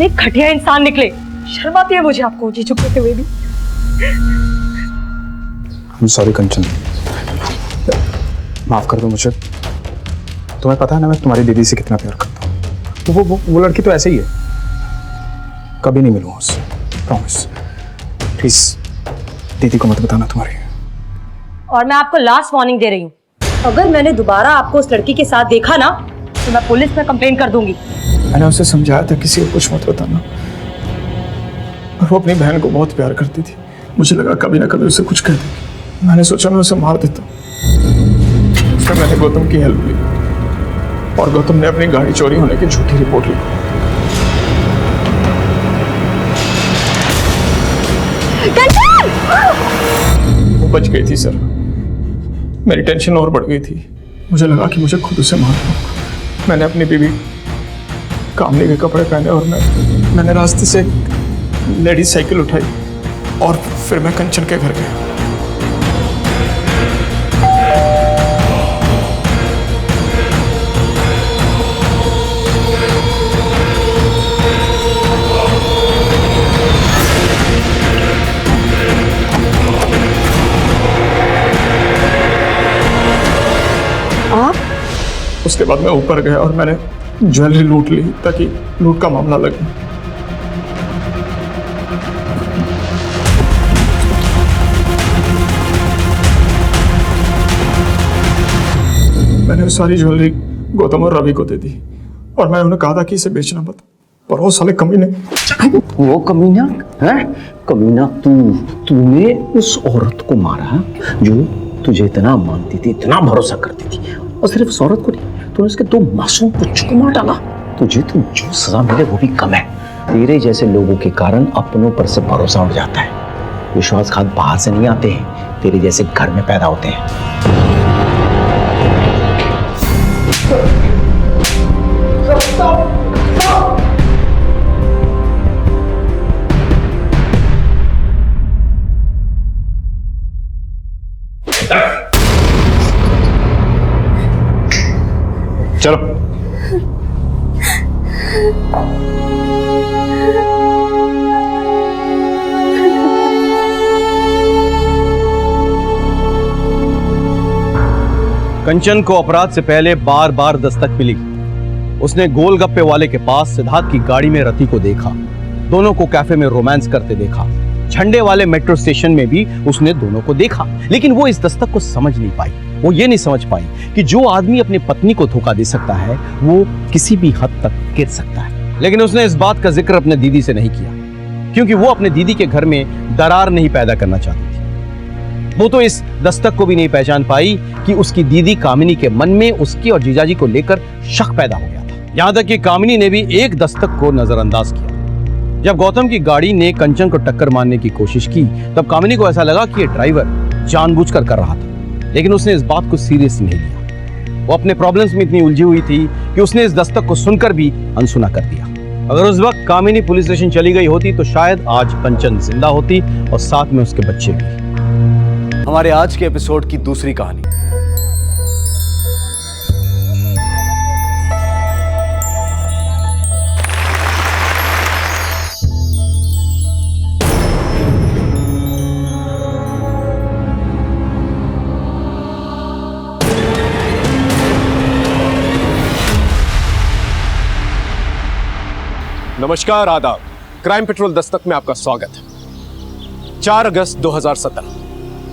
एक घटिया इंसान निकले। शर्म आती है मुझे आपको जीजू कहते हुए भी। सॉरी कंचन, माफ कर दो मुझे। तुम्हें पता है ना मैं तुम्हारी दीदी से कितना प्यार करता हूँ। तो वो लड़की तो ऐसे ही है, कभी नहीं मिलूंगा उससे, प्रॉमिस। प्लीज दीदी को मत बताना तुम्हारी। और मैं आपको लास्ट वार्निंग दे रही हूँ, अगर मैंने दोबारा आपको उस लड़की के साथ देखा ना तो मैं पुलिस में कंप्लेन कर दूंगी। मैंने उसे समझाया था किसी को कुछ मत बताना, और वो अपनी बहन को बहुत प्यार करती थी। मुझे लगा कभी ना कभी उसे कुछ कह देगी। मैंने सोचा मैं उसे मार देता। फिर मैंने गौतम की हेल्प ली और गौतम ने अपनी गाड़ी चोरी होने की झूठी रिपोर्ट ली। वो बच गई थी सर। मेरी टेंशन और बढ़ गई थी। मुझे लगा कि मुझे खुद उसे मारना होगा। मैंने अपनी बीवी कामनी के कपड़े पहने और मैंने रास्ते से लेडीज साइकिल उठाई और फिर मैं कंचन के घर गया। उसके बाद मैं ऊपर गया और मैंने ज्वेलरी लूट ली ताकि लूट का मामला लगे। मैंने वो सारी ज्वेलरी गौतम और रवि को दे दी और मैं उन्हें कहा था कि इसे बेचना मत, पर वो साले कमीने। वो कमीना है? कमीना तूने उस औरत को मारा जो तुझे इतना मानती थी, इतना भरोसा करती थी, और सिर्फ उस औरत को नहीं, तूने उसके 2 मासूम बच्चों को मार डाला। तुझे तो जो सजा मिले वो भी कम है। तेरे जैसे लोगों के कारण अपनों पर से भरोसा उठ जाता है। विश्वासघात बाहर से नहीं आते हैं, तेरे जैसे घर में पैदा होते हैं। चलो। कंचन को अपराध से पहले बार बार दस्तक मिली। उसने गोलगप्पे वाले के पास सिद्धार्थ की गाड़ी में रति को देखा, दोनों को कैफे में रोमांस करते देखा, झंडे वाले मेट्रो स्टेशन में भी उसने दोनों को देखा। लेकिन वो इस दस्तक को समझ नहीं पाई। वो ये नहीं समझ पाई कि जो आदमी अपनी पत्नी को धोखा दे सकता है वो किसी भी हद तक गिर सकता है। लेकिन उसने इस बात का जिक्र अपने दीदी से नहीं किया, क्योंकि वो अपने दीदी के घर में दरार नहीं पैदा करना चाहती थी। वो तो इस दस्तक को भी नहीं पहचान पाई कि उसकी दीदी कामिनी के मन में उसकी और जीजाजी को लेकर शक पैदा हो गया था। यहां तक कि कामिनी ने भी एक दस्तक को नजरअंदाज किया। जब गौतम की गाड़ी ने कंचन को टक्कर मारने की कोशिश की तब कामिनी को ऐसा लगा कि ये ड्राइवर जानबूझकर कर रहा था, लेकिन उसने इस बात को सीरियस नहीं लिया। वो अपने प्रॉब्लम्स में इतनी उलझी हुई थी कि उसने इस दस्तक को सुनकर भी अनसुना कर दिया। अगर उस वक्त कामिनी पुलिस स्टेशन चली गई होती तो शायद आज कंचन जिंदा होती और साथ में उसके बच्चे भी। हमारे आज के एपिसोड की दूसरी कहानी। नमस्कार, आदाब। क्राइम पेट्रोल दस्तक में आपका स्वागत है। 4 अगस्त 2017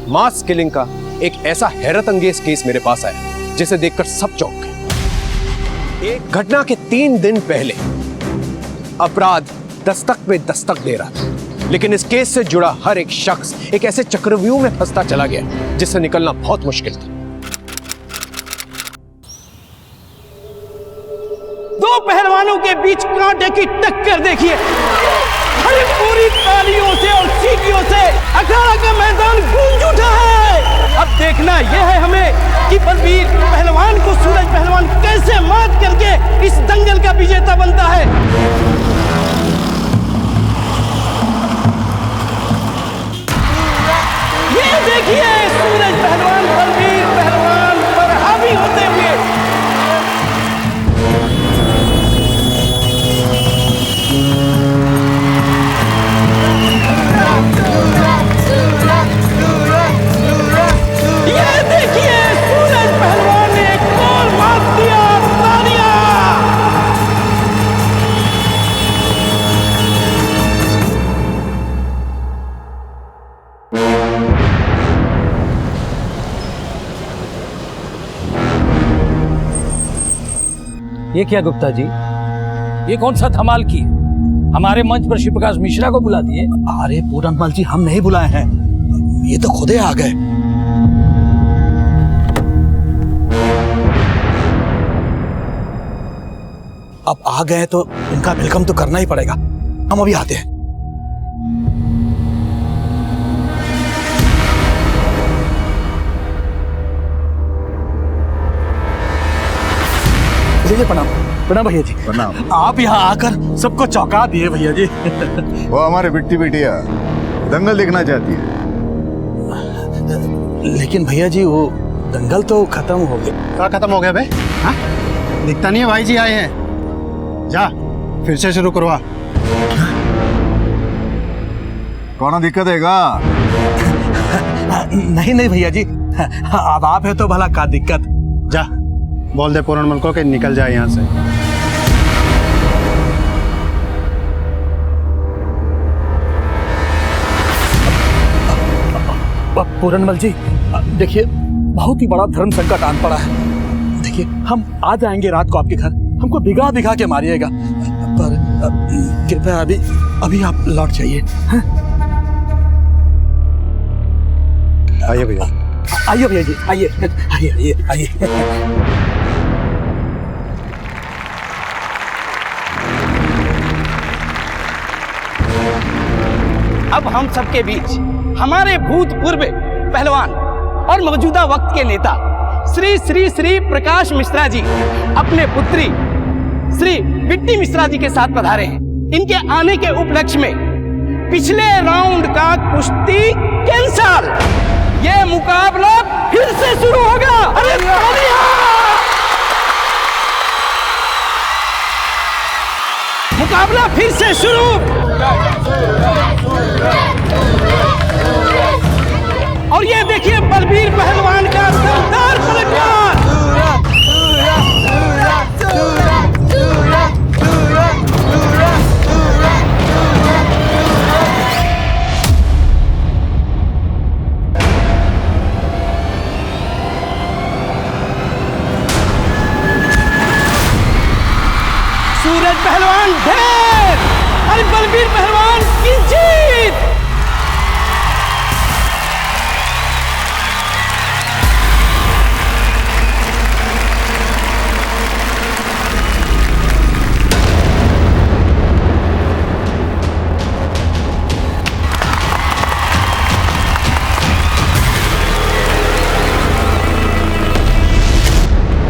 मास किलिंग का एक ऐसा हैरत अंगेज केस मेरे पास आया जिसे देखकर सब चौंक गए। एक घटना के 3 दिन पहले अपराध दस्तक पे दस्तक दे रहा था, लेकिन इस केस से जुड़ा हर एक शख्स एक ऐसे चक्रव्यूह में फंसता चला गया जिससे निकलना बहुत मुश्किल था। 2 पहलवानों के बीच कांटे की टक्कर देखिए। अरे पूरी तालियों से और सीटियों से अखाड़ा का मैदान गूंज उठा है। अब देखना यह है हमें कि बलबीर पहलवान को सूरज पहलवान कैसे मात करके इस दंगल का विजेता बनता है। ये देखिए सूरज पहलवान बलबीर पहलवान पर हावी होते हुए। ये देखिए सूरज पहलवान ने एक गोल मार दिया। तालियां। ये क्या गुप्ता जी, ये कौन सा धमाल की? हमारे मंच पर शिवप्रकाश मिश्रा को बुला दिए। अरे पूरनमल जी, हम नहीं बुलाए हैं, ये तो खुदे आ गए। अब आ गए तो इनका वेलकम तो करना ही पड़ेगा। हम अभी आते हैं। प्रणाम। प्रणाम भैया जी। प्रणाम। आप यहाँ आकर सबको चौंका दिए भैया जी। वो हमारे बिट्टी बिटिया दंगल देखना चाहती है। लेकिन भैया जी वो दंगल तो खत्म हो गया। क्या खत्म हो गया बे? हाँ? दिखता नहीं है भाई जी आए हैं। जा फिर से शुरू करवा। कौन दिक्कत है गा? नहीं नहीं भैया जी, अब आप है तो भला का दिक्कत। जा बोल दे पूरनमल को कि निकल जाए यहाँ से। पूरनमल जी देखिए, बहुत ही बड़ा धर्म संकट आन पड़ा है। देखिए हम आ जाएंगे रात को आपके घर, हमको भिगा भिगा के मारिएगा, पर कृपया अभी आप लौट जाइए। आइए भैया, आइए भैया जी, आइए आइए आइए आइए। अब हम सबके बीच हमारे भूतपूर्व पहलवान और मौजूदा वक्त के नेता श्री श्री श्री प्रकाश मिश्रा जी अपने पुत्री श्री बिट्टी मिश्रा जी के साथ पधारे हैं। इनके आने के उपलक्ष्य में पिछले राउंड का कुश्ती कैंसल, ये मुकाबला फिर से शुरू होगा। अरे मुकाबला फिर से शुरू। और ये देखिए बलबीर पहलवान का शानदार पलटवार। सूरज पहलवान ढेर और बलबीर पहलवान की जीत।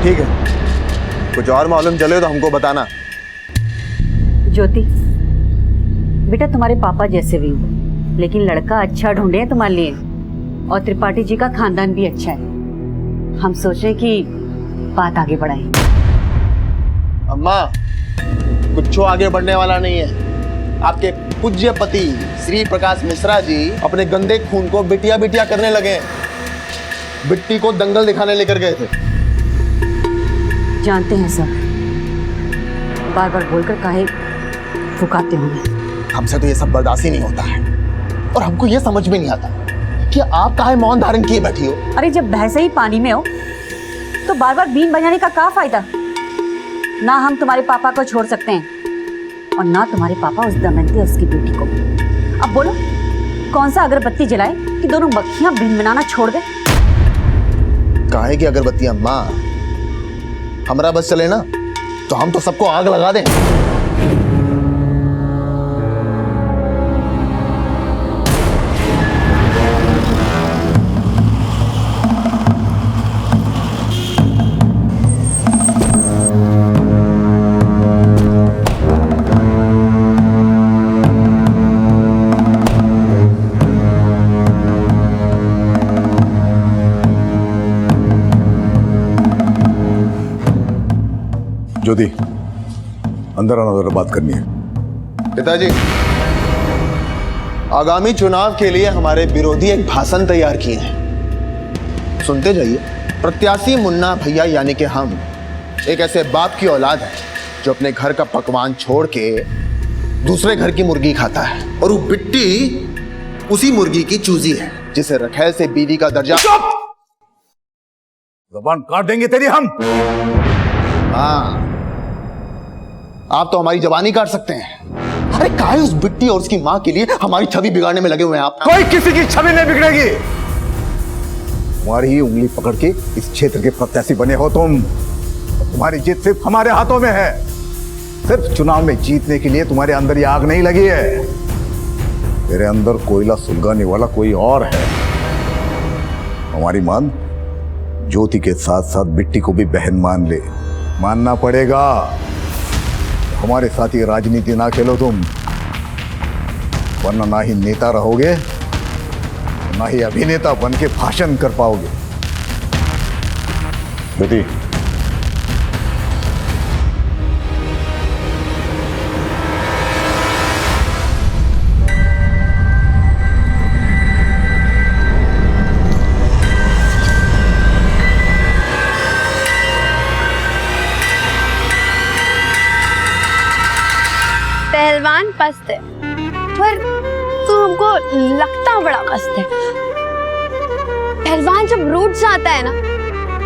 ठीक है, कुछ और मालूम चले तो हमको बताना। ज्योति बेटा, तुम्हारे पापा जैसे भी हो, लेकिन लड़का अच्छा ढूंढे हैं तुम्हारे लिए, और त्रिपाठी जी का खानदान भी अच्छा है। हम सोच रहे कि बात आगे बढ़ाएं। अम्मा, कुछ आगे बढ़ने वाला नहीं है। आपके पूज्य पति श्री प्रकाश मिश्रा जी अपने गंदे खून को बिटिया बिटिया करने लगे। बिट्टी को दंगल दिखाने लेकर गए थे। जानते हैं सब, बार बार बोलकर काहे फुकाते होंगे। हमसे तो ये सब बर्दाश्त ही नहीं होता है, और हमको ये समझ में नहीं आता कि आप काहे मौन धारण किए बैठी हो। अरे जब भैंसे ही पानी में हो तो बार बार बीन बजाने का क्या फायदा। ना हम तुम्हारे पापा को छोड़ सकते हैं, और ना तुम्हारे पापा उस दमयंती और उसकी बेटी को। अब बोलो, कौन सा अगरबत्ती जलाए कि दोनों मक्खियां बीन बनाना छोड़ दे। काहे की अगरबत्ती अम्मा, हमारा बस चले ना तो हम तो सबको आग लगा दें। ज्योति, अंदर आना, जरा बात करनी है। पिताजी, आगामी चुनाव के लिए हमारे विरोधी एक भाषण तैयार किए हैं, सुनते जाइए। प्रत्याशी मुन्ना भैया यानी कि हम एक ऐसे बाप की औलाद है जो अपने घर का पकवान छोड़ के दूसरे घर की मुर्गी खाता है, और वो बिट्टी उसी मुर्गी की चूजी है जिसे रखैल से बीवी का दर्जा। जबान काट देंगे तेरी हम। हाँ, आप तो हमारी जबानी काट सकते हैं। अरे काहे उस बिट्टी और उसकी मां के लिए हमारी छवि बिगाड़ने में लगे हुए हैं आप। कोई किसी की छवि नहीं बिगड़ेगी। तुम्हारी ही उंगली पकड़ के इस क्षेत्र के प्रत्याशी बने हो तुम, और तुम्हारी जीत सिर्फ हमारे हाथों में है। सिर्फ चुनाव में जीतने के लिए तुम्हारे अंदर ये आग नहीं लगी है, तेरे अंदर कोयला सुलगाने वाला कोई और है। हमारी मान ज्योति के साथ साथ बिट्टी को भी बहन मान ले, मानना पड़ेगा। हमारे साथ ये राजनीति ना खेलो तुम, वरना ना ही नेता रहोगे, ना ही अभिनेता बन के भाषण कर पाओगे। बेटी, पहलवान पस्त है, पर तू हमको लगता बड़ा मस्त है। पहलवान जब रूठ जाता है ना,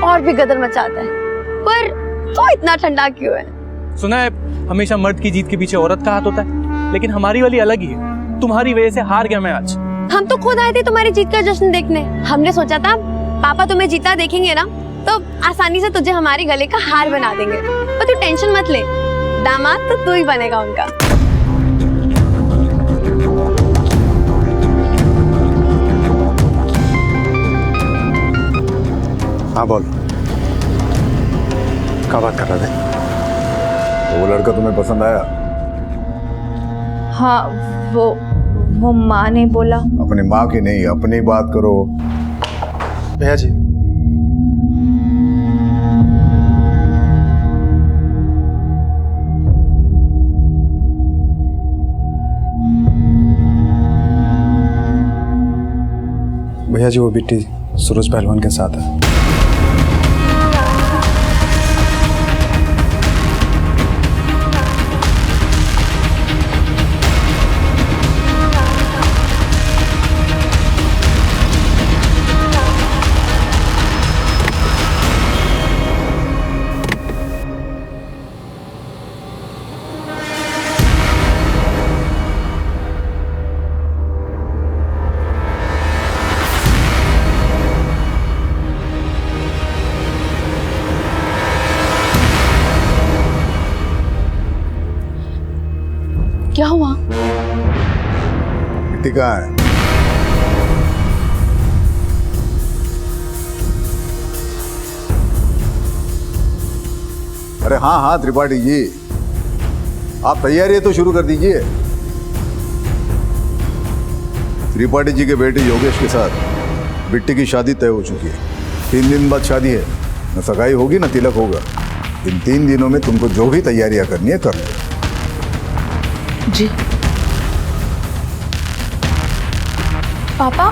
और भी गदर मचाता है। पर तो इतना ठंडा क्यों है? सुना है हमेशा मर्द की जीत के पीछे औरत का हाथ होता है, लेकिन हमारी वाली अलग ही है। तुम्हारी वजह से हार गया मैं आज। हम तो खुद आए थे तुम्हारी जीत का जश्न देखने। हमने सोचा था पापा तुम्हें जीता देखेंगे ना तो आसानी से तुझे हमारे गले का हार बना देंगे। पर तू टेंशन मत ले, दामाद तो तू ही बनेगा उनका। हाँ बोल, क्या बात कर रहे थे? वो लड़का तुम्हें पसंद आया? हाँ, वो माँ ने बोला। अपनी माँ की नहीं, अपनी बात करो। भैया जी, भैया जी वो बिट्टी सूरज पहलवान के साथ है। क्या हुआ? बिट्टी कहाँ है? अरे हाँ हाँ त्रिपाठी जी, आप तैयारी तो शुरू कर दीजिए। त्रिपाठी जी के बेटे योगेश के साथ बिट्टी की शादी तय हो चुकी है। 3 दिन बाद शादी है, न सगाई होगी न तिलक होगा। इन 3 दिनों में तुमको जो भी तैयारियां करनी है कर लो। जी पापा,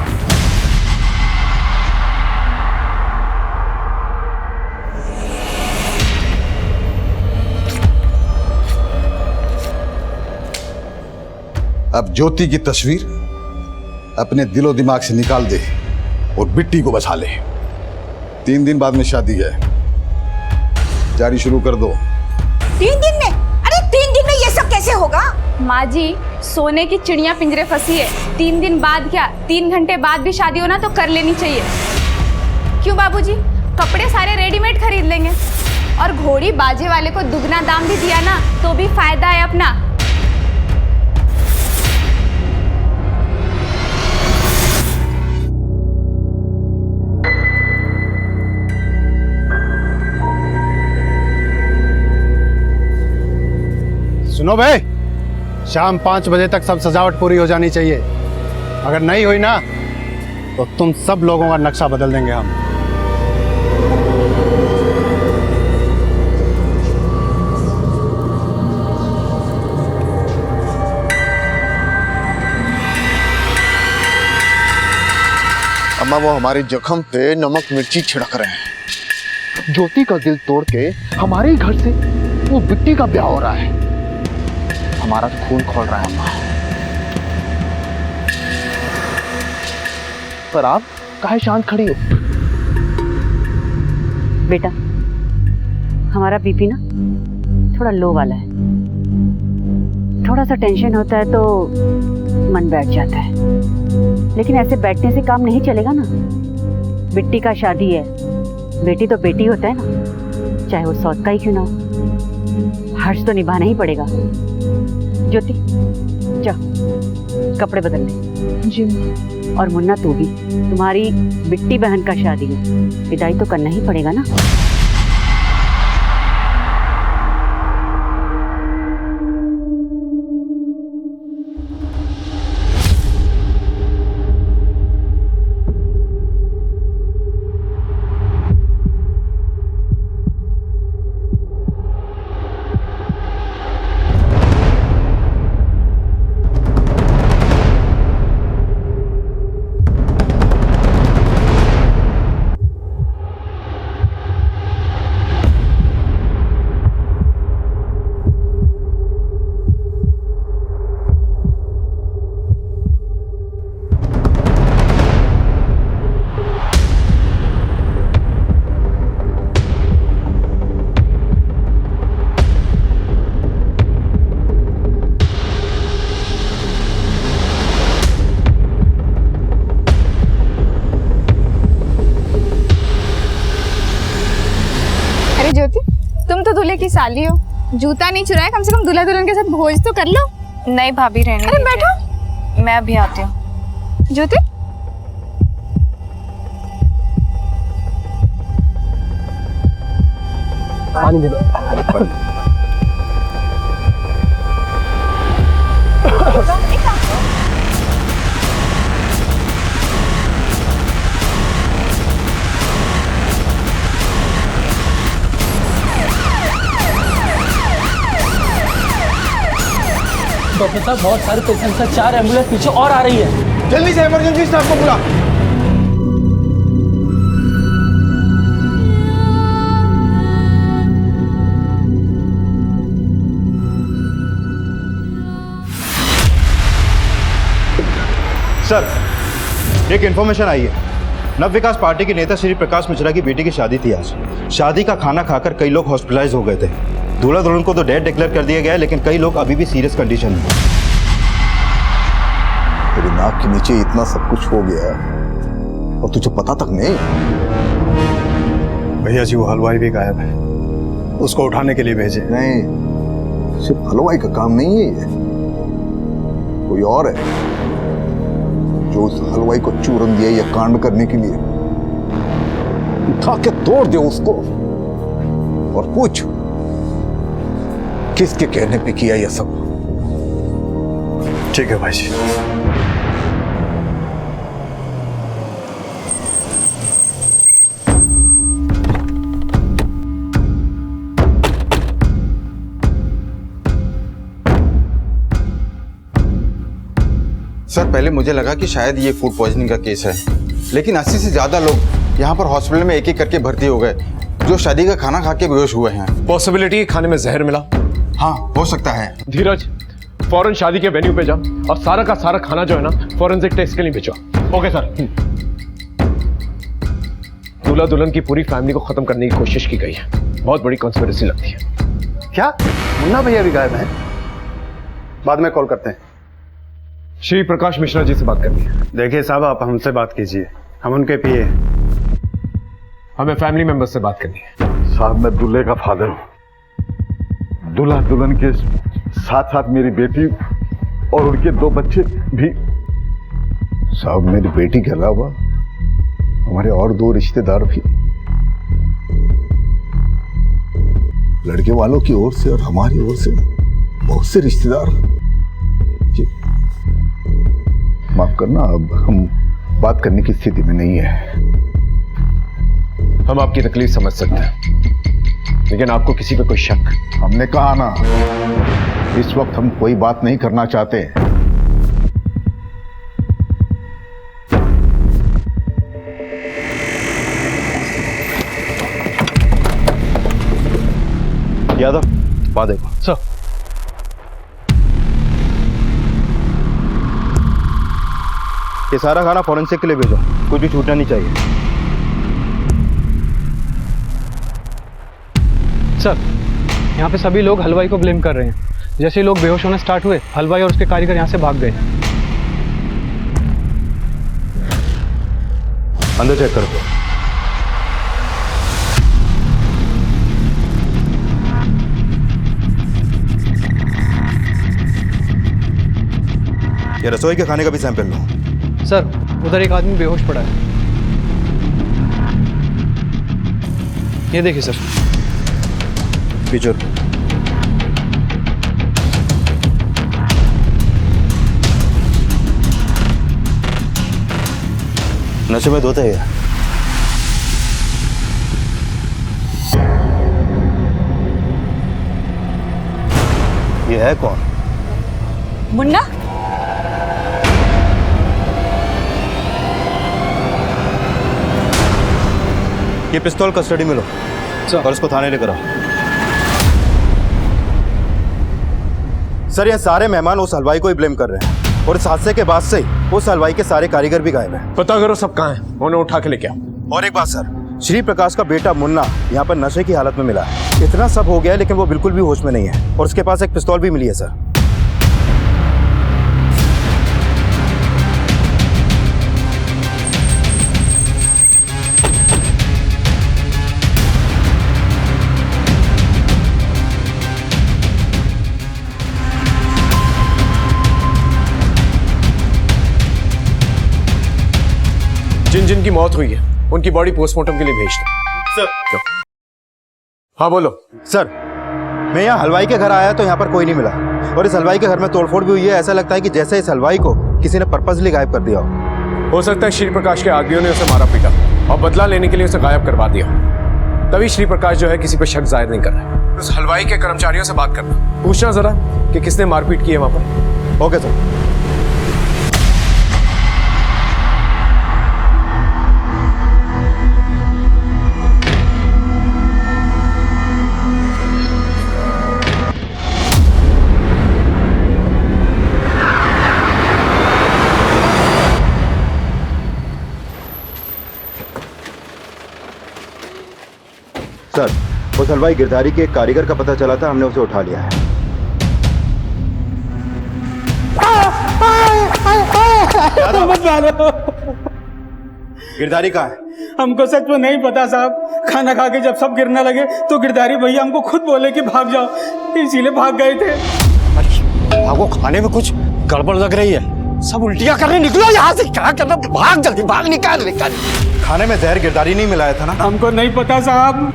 अब ज्योति की तस्वीर अपने दिलो दिमाग से निकाल दे और बिट्टी को बचा ले। 3 दिन बाद में शादी है, तैयारी शुरू कर दो। 3 दिन में? अरे 3 दिन में ये सब कैसे होगा? माँ जी, सोने की चिड़िया पिंजरे फंसी है। 3 दिन बाद क्या, 3 घंटे बाद भी शादी होना तो कर लेनी चाहिए। क्यों बाबूजी, कपड़े सारे रेडीमेड खरीद लेंगे और घोड़ी बाजे वाले को दुगना दाम भी दिया ना तो भी फायदा है अपना। सुनो भाई, शाम 5 बजे तक सब सजावट पूरी हो जानी चाहिए। अगर नहीं हुई ना तो तुम सब लोगों का नक्शा बदल देंगे हम। अम्मा वो हमारे जख्म पे नमक मिर्ची छिड़क रहे हैं। ज्योति का दिल तोड़ के हमारे घर से वो बिट्टी का ब्याह हो रहा है। हमारा तो खून खोल रहा है अम्मा। पर आप काहे शांत खड़ी हो? बेटा, हमारा बीपी ना थोड़ा लो वाला है। थोड़ा सा टेंशन होता है तो मन बैठ जाता है, लेकिन ऐसे बैठने से काम नहीं चलेगा ना। बिट्टी का शादी है, बेटी तो बेटी होता है ना, चाहे वो सौत का ही क्यों ना हो। हर्ष तो निभाना ही पड़ेगा। ज्योति जा कपड़े बदल ले। जी। और मुन्ना तू भी, तुम्हारी बिट्टी बहन का शादी है, विदाई तो करना ही पड़ेगा ना। की साली हो, जूता नहीं चुराया, कम से कम दूल्हा दुल्हन के साथ भोज तो कर लो। नहीं भाभी रहने अरे दीजिए। बैठो। मैं अभी आती हूँ। ज्योति पानी दे दो। डॉक्टर साहब बहुत सारे पेशेंट्स हैं, 4 एम्बुलेंस पीछे और आ रही है। जल्दी से इमरजेंसी स्टाफ को बुला। सर, एक इन्फॉर्मेशन आई है। नव विकास पार्टी के नेता श्री प्रकाश मिश्रा की बेटी की शादी थी आज। शादी का खाना खाकर कई लोग हॉस्पिटलाइज हो गए थे। दूल्हा दुल्हन को तो डेड डिक्लेयर कर दिया गया है, लेकिन कई लोग अभी भी सीरियस कंडीशन में। तेरी नाक के नीचे इतना सब कुछ हो गया और तुझे पता तक नहीं। भैया जी, वो हलवाई भी गायब है, उसको उठाने के लिए भेजे। नहीं, सिर्फ हलवाई का काम नहीं है ये, कोई और है जो उस हलवाई को चूरन दिया या कांड करने के लिए। उठा के तोड़ दे उसको और पूछ किसके कहने पे किया यह सब। ठीक है भाई जी। सर, पहले मुझे लगा कि शायद ये फूड पॉइजनिंग का केस है, लेकिन 80 से ज्यादा लोग यहाँ पर हॉस्पिटल में एक एक करके भर्ती हो गए जो शादी का खाना खा के बेहोश हुए हैं। पॉसिबिलिटी खाने में जहर मिला। हाँ, हो सकता है। धीरज, फौरन शादी के वेन्यू पे जा और सारा का सारा खाना जो है ना फॉरेंसिक टेस्ट के लिए भेजो। Okay sir. दूल्हा दुल्हन की पूरी फैमिली को खत्म करने की कोशिश की गई है। बहुत बड़ी कॉन्स्पिरेसी लगती है। क्या मुन्ना भैया भी गायब हैं? बाद में कॉल करते हैं। श्री प्रकाश मिश्रा जी से बात करनी है। देखिए साहब, आप हमसे बात कीजिए, हम उनके पीए। हमें फैमिली मेंबर्स से बात करनी है। साहब, मैं दूल्हे का फादर हूँ। दूल्हा दुल्हन के साथ साथ मेरी बेटी और उनके 2 बच्चे भी। साहब, मेरी बेटी के अलावा हमारे और 2 रिश्तेदार भी, लड़के वालों की ओर से और हमारी ओर से बहुत से रिश्तेदार। जी माफ करना, अब हम बात करने की स्थिति में नहीं है। हम आपकी तकलीफ समझ सकते हैं, लेकिन आपको किसी पे कोई शक? हमने कहा ना, इस वक्त हम कोई बात नहीं करना चाहते। यादव, बात देखो। सर, ये सारा खाना फॉरेंसिक के लिए भेजो, कुछ भी छूटना नहीं चाहिए। सर, यहाँ पे सभी लोग हलवाई को ब्लेम कर रहे हैं। जैसे ही लोग बेहोश होना स्टार्ट हुए, हलवाई और उसके कारीगर यहाँ से भाग गए। अंदर चेक कर दो। ये रसोई के खाने का भी सैंपल लो। सर, उधर एक आदमी बेहोश पड़ा है। ये देखिए सर। पीछे। नशे में धोता है ये। ये है कौन? मुन्ना? ये पिस्तौल कस्टडी में लो और इसको थाने लेकर आओ। सर, ये सारे मेहमान उस हलवाई को ही ब्लेम कर रहे हैं और इस हादसे के बाद से ही उस हलवाई के सारे कारीगर भी गायब हैं। पता करो सब कहाँ हैं, उन्हें उठा के लेके आओ। और एक बात सर, श्री प्रकाश का बेटा मुन्ना यहाँ पर नशे की हालत में मिला है। इतना सब हो गया है, लेकिन वो बिल्कुल भी होश में नहीं है और उसके पास एक पिस्तौल भी मिली है सर। जिन की मौत हुई है उनकी बॉडी पोस्टमार्टम के लिए भेज दो। सर। हाँ बोलो। सर, मैं यहाँ हलवाई के घर आया तो यहाँ पर कोई नहीं मिला, और इस हलवाई के घर में तोड़फोड़ भी हुई है। ऐसा लगता है कि जैसे इस हलवाई को किसी ने पर्पसली गायब कर दिया हो सकता है श्री प्रकाश के आदमियों ने उसे मारा पीटा और बदला लेने के लिए उसे गायब करवा दिया। तभी श्री प्रकाश जो है किसी पर शक जाहिर नहीं कर रहा है। उस हलवाई के कर्मचारियों से बात करना, पूछना जरा कि किसने मारपीट की है वहां पर। Okay sir. सर, उस हलवाई गिरधारी के एक कारीगर का पता चला था, हमने उसे उठा लिया है। गिरधारी कहाँ है? हमको सच में नहीं पता साहब। खाना खा के जब सब गिरने लगे तो गिरधारी भैया हमको खुद बोले कि भाग जाओ, इसीलिए भाग गए थे। आपको खाने में कुछ गड़बड़ लग रही है, सब उल्टियां करने निकलो यहाँ से। क्या करना, भाग जल्दी, भाग, निकाल। खाने में जहर गिरधारी नहीं मिलाया था ना? हमको नहीं पता साहब।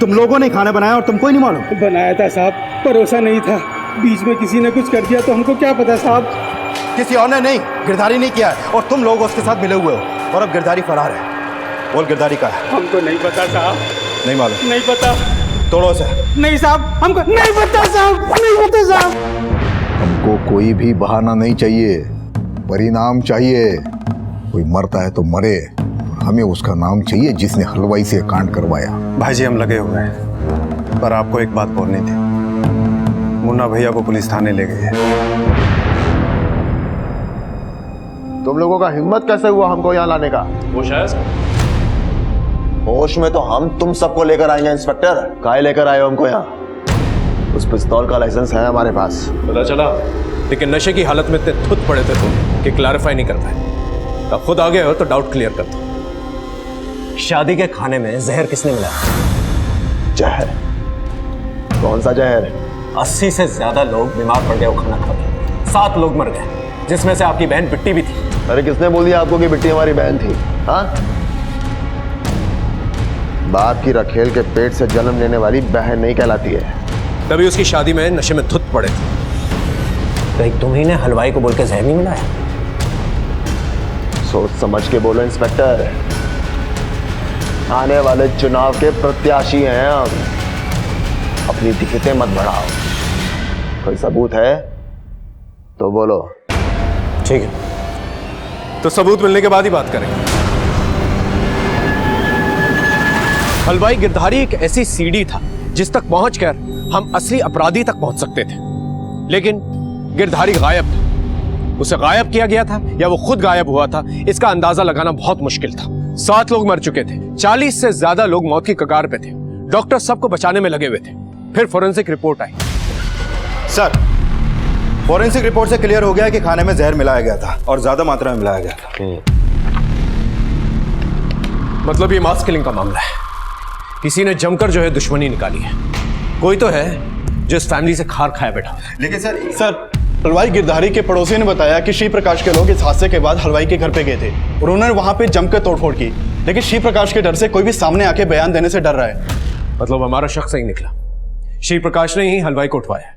तुम लोगों ने खाना बनाया और तुमको ही नहीं मालूम? बनाया था साहब, परोसा नहीं था। बीच में किसी ने कुछ कर दिया तो हमको क्या पता साहब। किसी और ने नहीं, गिरधारी नहीं किया है, और तुम लोग उसके साथ मिले हुए हो, और अब गिरधारी फरार है। बोल, गिरधारी का है? हमको नहीं पता साहब। नहीं मालूम? नहीं पता। तोड़ो से। नहीं साहब, हमको नहीं पता साहब, नहीं पता साहब। हमको कोई भी बहाना नहीं चाहिए, परिणाम चाहिए। कोई मरता है तो मरे, हमें उसका नाम चाहिए जिसने हलवाई से कांड करवाया। भाई जी, हम लगे हुए हैं, पर आपको एक बात बोलनी थी। मुन्ना भैया को पुलिस थाने ले गई है। तुम लोगों का हिम्मत कैसे हुआ हमको यहाँ लाने का? होश में तो हम तुम सबको लेकर आएंगे इंस्पेक्टर। काहे लेकर आए हो हमको यहाँ? उस पिस्तौल का लाइसेंस है हमारे पास। पता चला, लेकिन नशे की हालत में इतने थुत पड़े थे तुम कि क्लैरिफाई नहीं कर पाए। अब खुद आ गए हो तो डाउट क्लियर कर दो। शादी के खाने में जहर किसने मिलाया? जहर? कौन सा जहर? 80 से ज्यादा लोग बीमार पड़ गए वो खाना खा के। 7 लोग मर गए, जिसमें से आपकी बहन बिट्टी भी थी। अरे किसने बोल दिया आपको कि बिट्टी हमारी बहन थी? हाँ, बाप की रखेल के पेट से जन्म लेने वाली बहन नहीं कहलाती है। तभी उसकी शादी में नशे में धुत पड़े थे। तो तुम्ही ने हलवाई को बोल के जहर नहीं मिलाया? सोच समझ के बोलो इंस्पेक्टर, आने वाले चुनाव के प्रत्याशी हैं हम। अपनी दिक्कतें मत बढ़ाओ। कोई सबूत है तो बोलो। ठीक है, तो सबूत मिलने के बाद ही बात करेंगे। हलवाई गिरधारी एक ऐसी सीढ़ी था जिस तक पहुंचकर हम असली अपराधी तक पहुंच सकते थे, लेकिन गिरधारी गायब था। उसे गायब किया गया था या वो खुद गायब हुआ था, इसका अंदाजा लगाना बहुत मुश्किल था। 7 लोग मर चुके थे, 40 से ज्यादा लोग मौत की कगार पे थे। डॉक्टर सबको बचाने में लगे हुए थे। फिर फोरेंसिक रिपोर्ट आई। सर, फोरेंसिक रिपोर्ट से क्लियर हो गया कि खाने में जहर मिलाया गया था, और ज्यादा मात्रा में मिलाया गया था। मतलब ये मास किलिंग का मामला है। किसी ने जमकर जो है दुश्मनी निकाली है। कोई तो है जो इस फैमिली से खार खाया बैठा। लेकिन सर, हलवाई गिरधारी के पड़ोसी ने बताया कि श्री प्रकाश के लोग इस हादसे के बाद हलवाई के घर पे गए थे और उन्होंने वहां पे जमकर तोड़फोड़ की, लेकिन श्री प्रकाश के डर से कोई भी सामने आके बयान देने से डर रहा है। मतलब हमारा शख्स सही निकला, श्री प्रकाश ने ही हलवाई को उठवाया।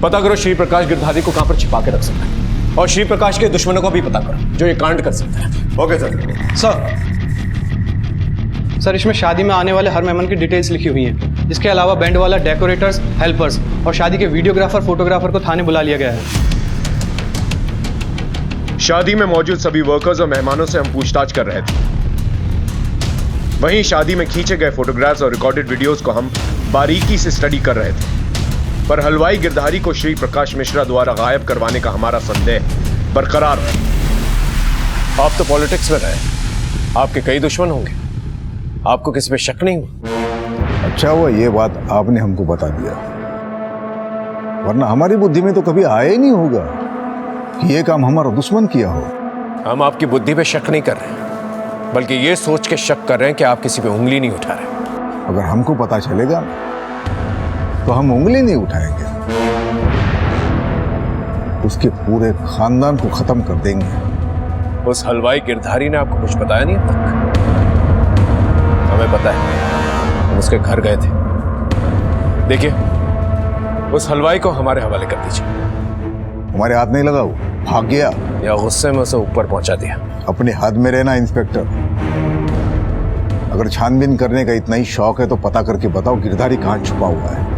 पता करो श्री प्रकाश गिरधारी को कहां पर छिपा के रख सकता है, और श्री प्रकाश के दुश्मनों को भी पता करो जो ये कांड कर सकता है। Okay sir. सर, इसमें शादी में आने वाले हर मेहमान की डिटेल्स लिखी हुई हैं। इसके अलावा बैंड वाला, डेकोरेटर्स, हेल्पर्स और शादी के वीडियोग्राफर, फोटोग्राफर को थाने बुला लिया गया है। शादी में मौजूद सभी वर्कर्स और मेहमानों से हम पूछताछ कर रहे थे। वहीं शादी में खींचे गए फोटोग्राफ्स और रिकॉर्डेड वीडियोस को हम बारीकी से स्टडी कर रहे थे, पर हलवाई गिरधारी को श्री प्रकाश मिश्रा द्वारा गायब करवाने का हमारा संदेह बरकरार है। आप तो पॉलिटिक्स में रहे, आपके कई दुश्मन होंगे, आपको किस पे शक नहीं हुआ? अच्छा हुआ ये बात आपने हमको बता दिया, वरना हमारी बुद्धि में तो कभी आया ही नहीं होगा। कि ये काम हमारा दुश्मन किया हो। हम आपकी बुद्धि पे शक नहीं कर रहे, बल्कि ये सोच के शक कर रहे हैं कि आप किसी पे उंगली नहीं उठा रहे। अगर हमको पता चलेगा ना, तो हम उंगली नहीं उठाएंगे, उसके पूरे खानदान को खत्म कर देंगे। उस हलवाई गिरधारी ने आपको कुछ बताया नहीं अब तक? हमें पता है, हम उसके घर गए थे। देखिए, उस हलवाई को हमारे हवाले कर दीजिए। हमारे हाथ नहीं लगा, वो भाग गया या गुस्से में उसे ऊपर पहुंचा दिया। अपने हाथ में रहना इंस्पेक्टर। अगर छानबीन करने का इतना ही शौक है तो पता करके बताओ गिरधारी कहां छुपा हुआ है।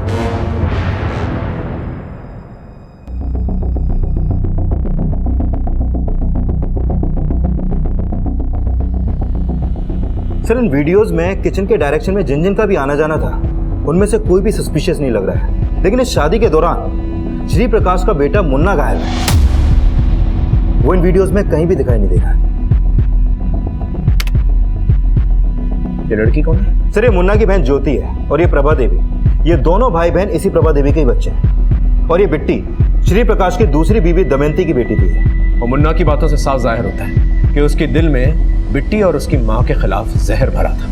सर, इन वीडियोस में किचन के डायरेक्शन में जिन जिन का भी आना जाना था, उनमें से कोई भी सस्पिशियस नहीं लग रहा है। लेकिन इस शादी के दौरान श्री प्रकाश का बेटा मुन्ना गायब है। वो इन वीडियोस में कहीं भी दिखाई नहीं दे रहा है। ये लड़की कौन है? सर, ये मुन्ना की बहन ज्योति है और ये प्रभा देवी। ये दोनों भाई बहन इसी प्रभा देवी के ही बच्चे हैं। और ये बिट्टी श्री प्रकाश की दूसरी बीवी दमयंती की बेटी भी है। और मुन्ना की बातों से साफ जाहिर होता है कि उसके दिल में बिट्टी और उसकी माँ के खिलाफ जहर भरा था।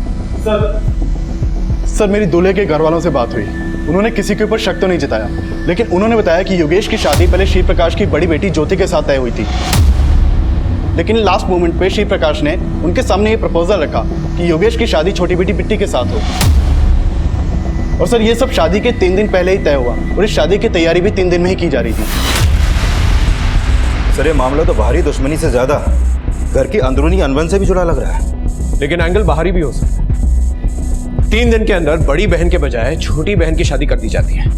सर, मेरी दूल्हे के घर वालों से बात हुई। उन्होंने किसी के ऊपर शक तो नहीं जताया, लेकिन उन्होंने बताया कि योगेश की शादी पहले श्री प्रकाश की बड़ी बेटी ज्योति के साथ तय हुई थी। लेकिन लास्ट मोमेंट पे श्री प्रकाश ने उनके सामने ये प्रपोजल रखा कि योगेश की शादी छोटी बेटी बिट्टी के साथ हो। और सर, ये सब शादी के 3 दिन पहले ही तय हुआ और इस शादी की तैयारी भी 3 दिन में ही की जा रही थी। सर, ये मामला तो बाहरी दुश्मनी से ज्यादा घर की अंदरूनी अनबन से भी जुड़ा लग रहा है। लेकिन एंगल बाहरी भी हो सकता है। 3 दिन के अंदर बड़ी बहन के बजाय छोटी बहन की शादी कर दी जाती है।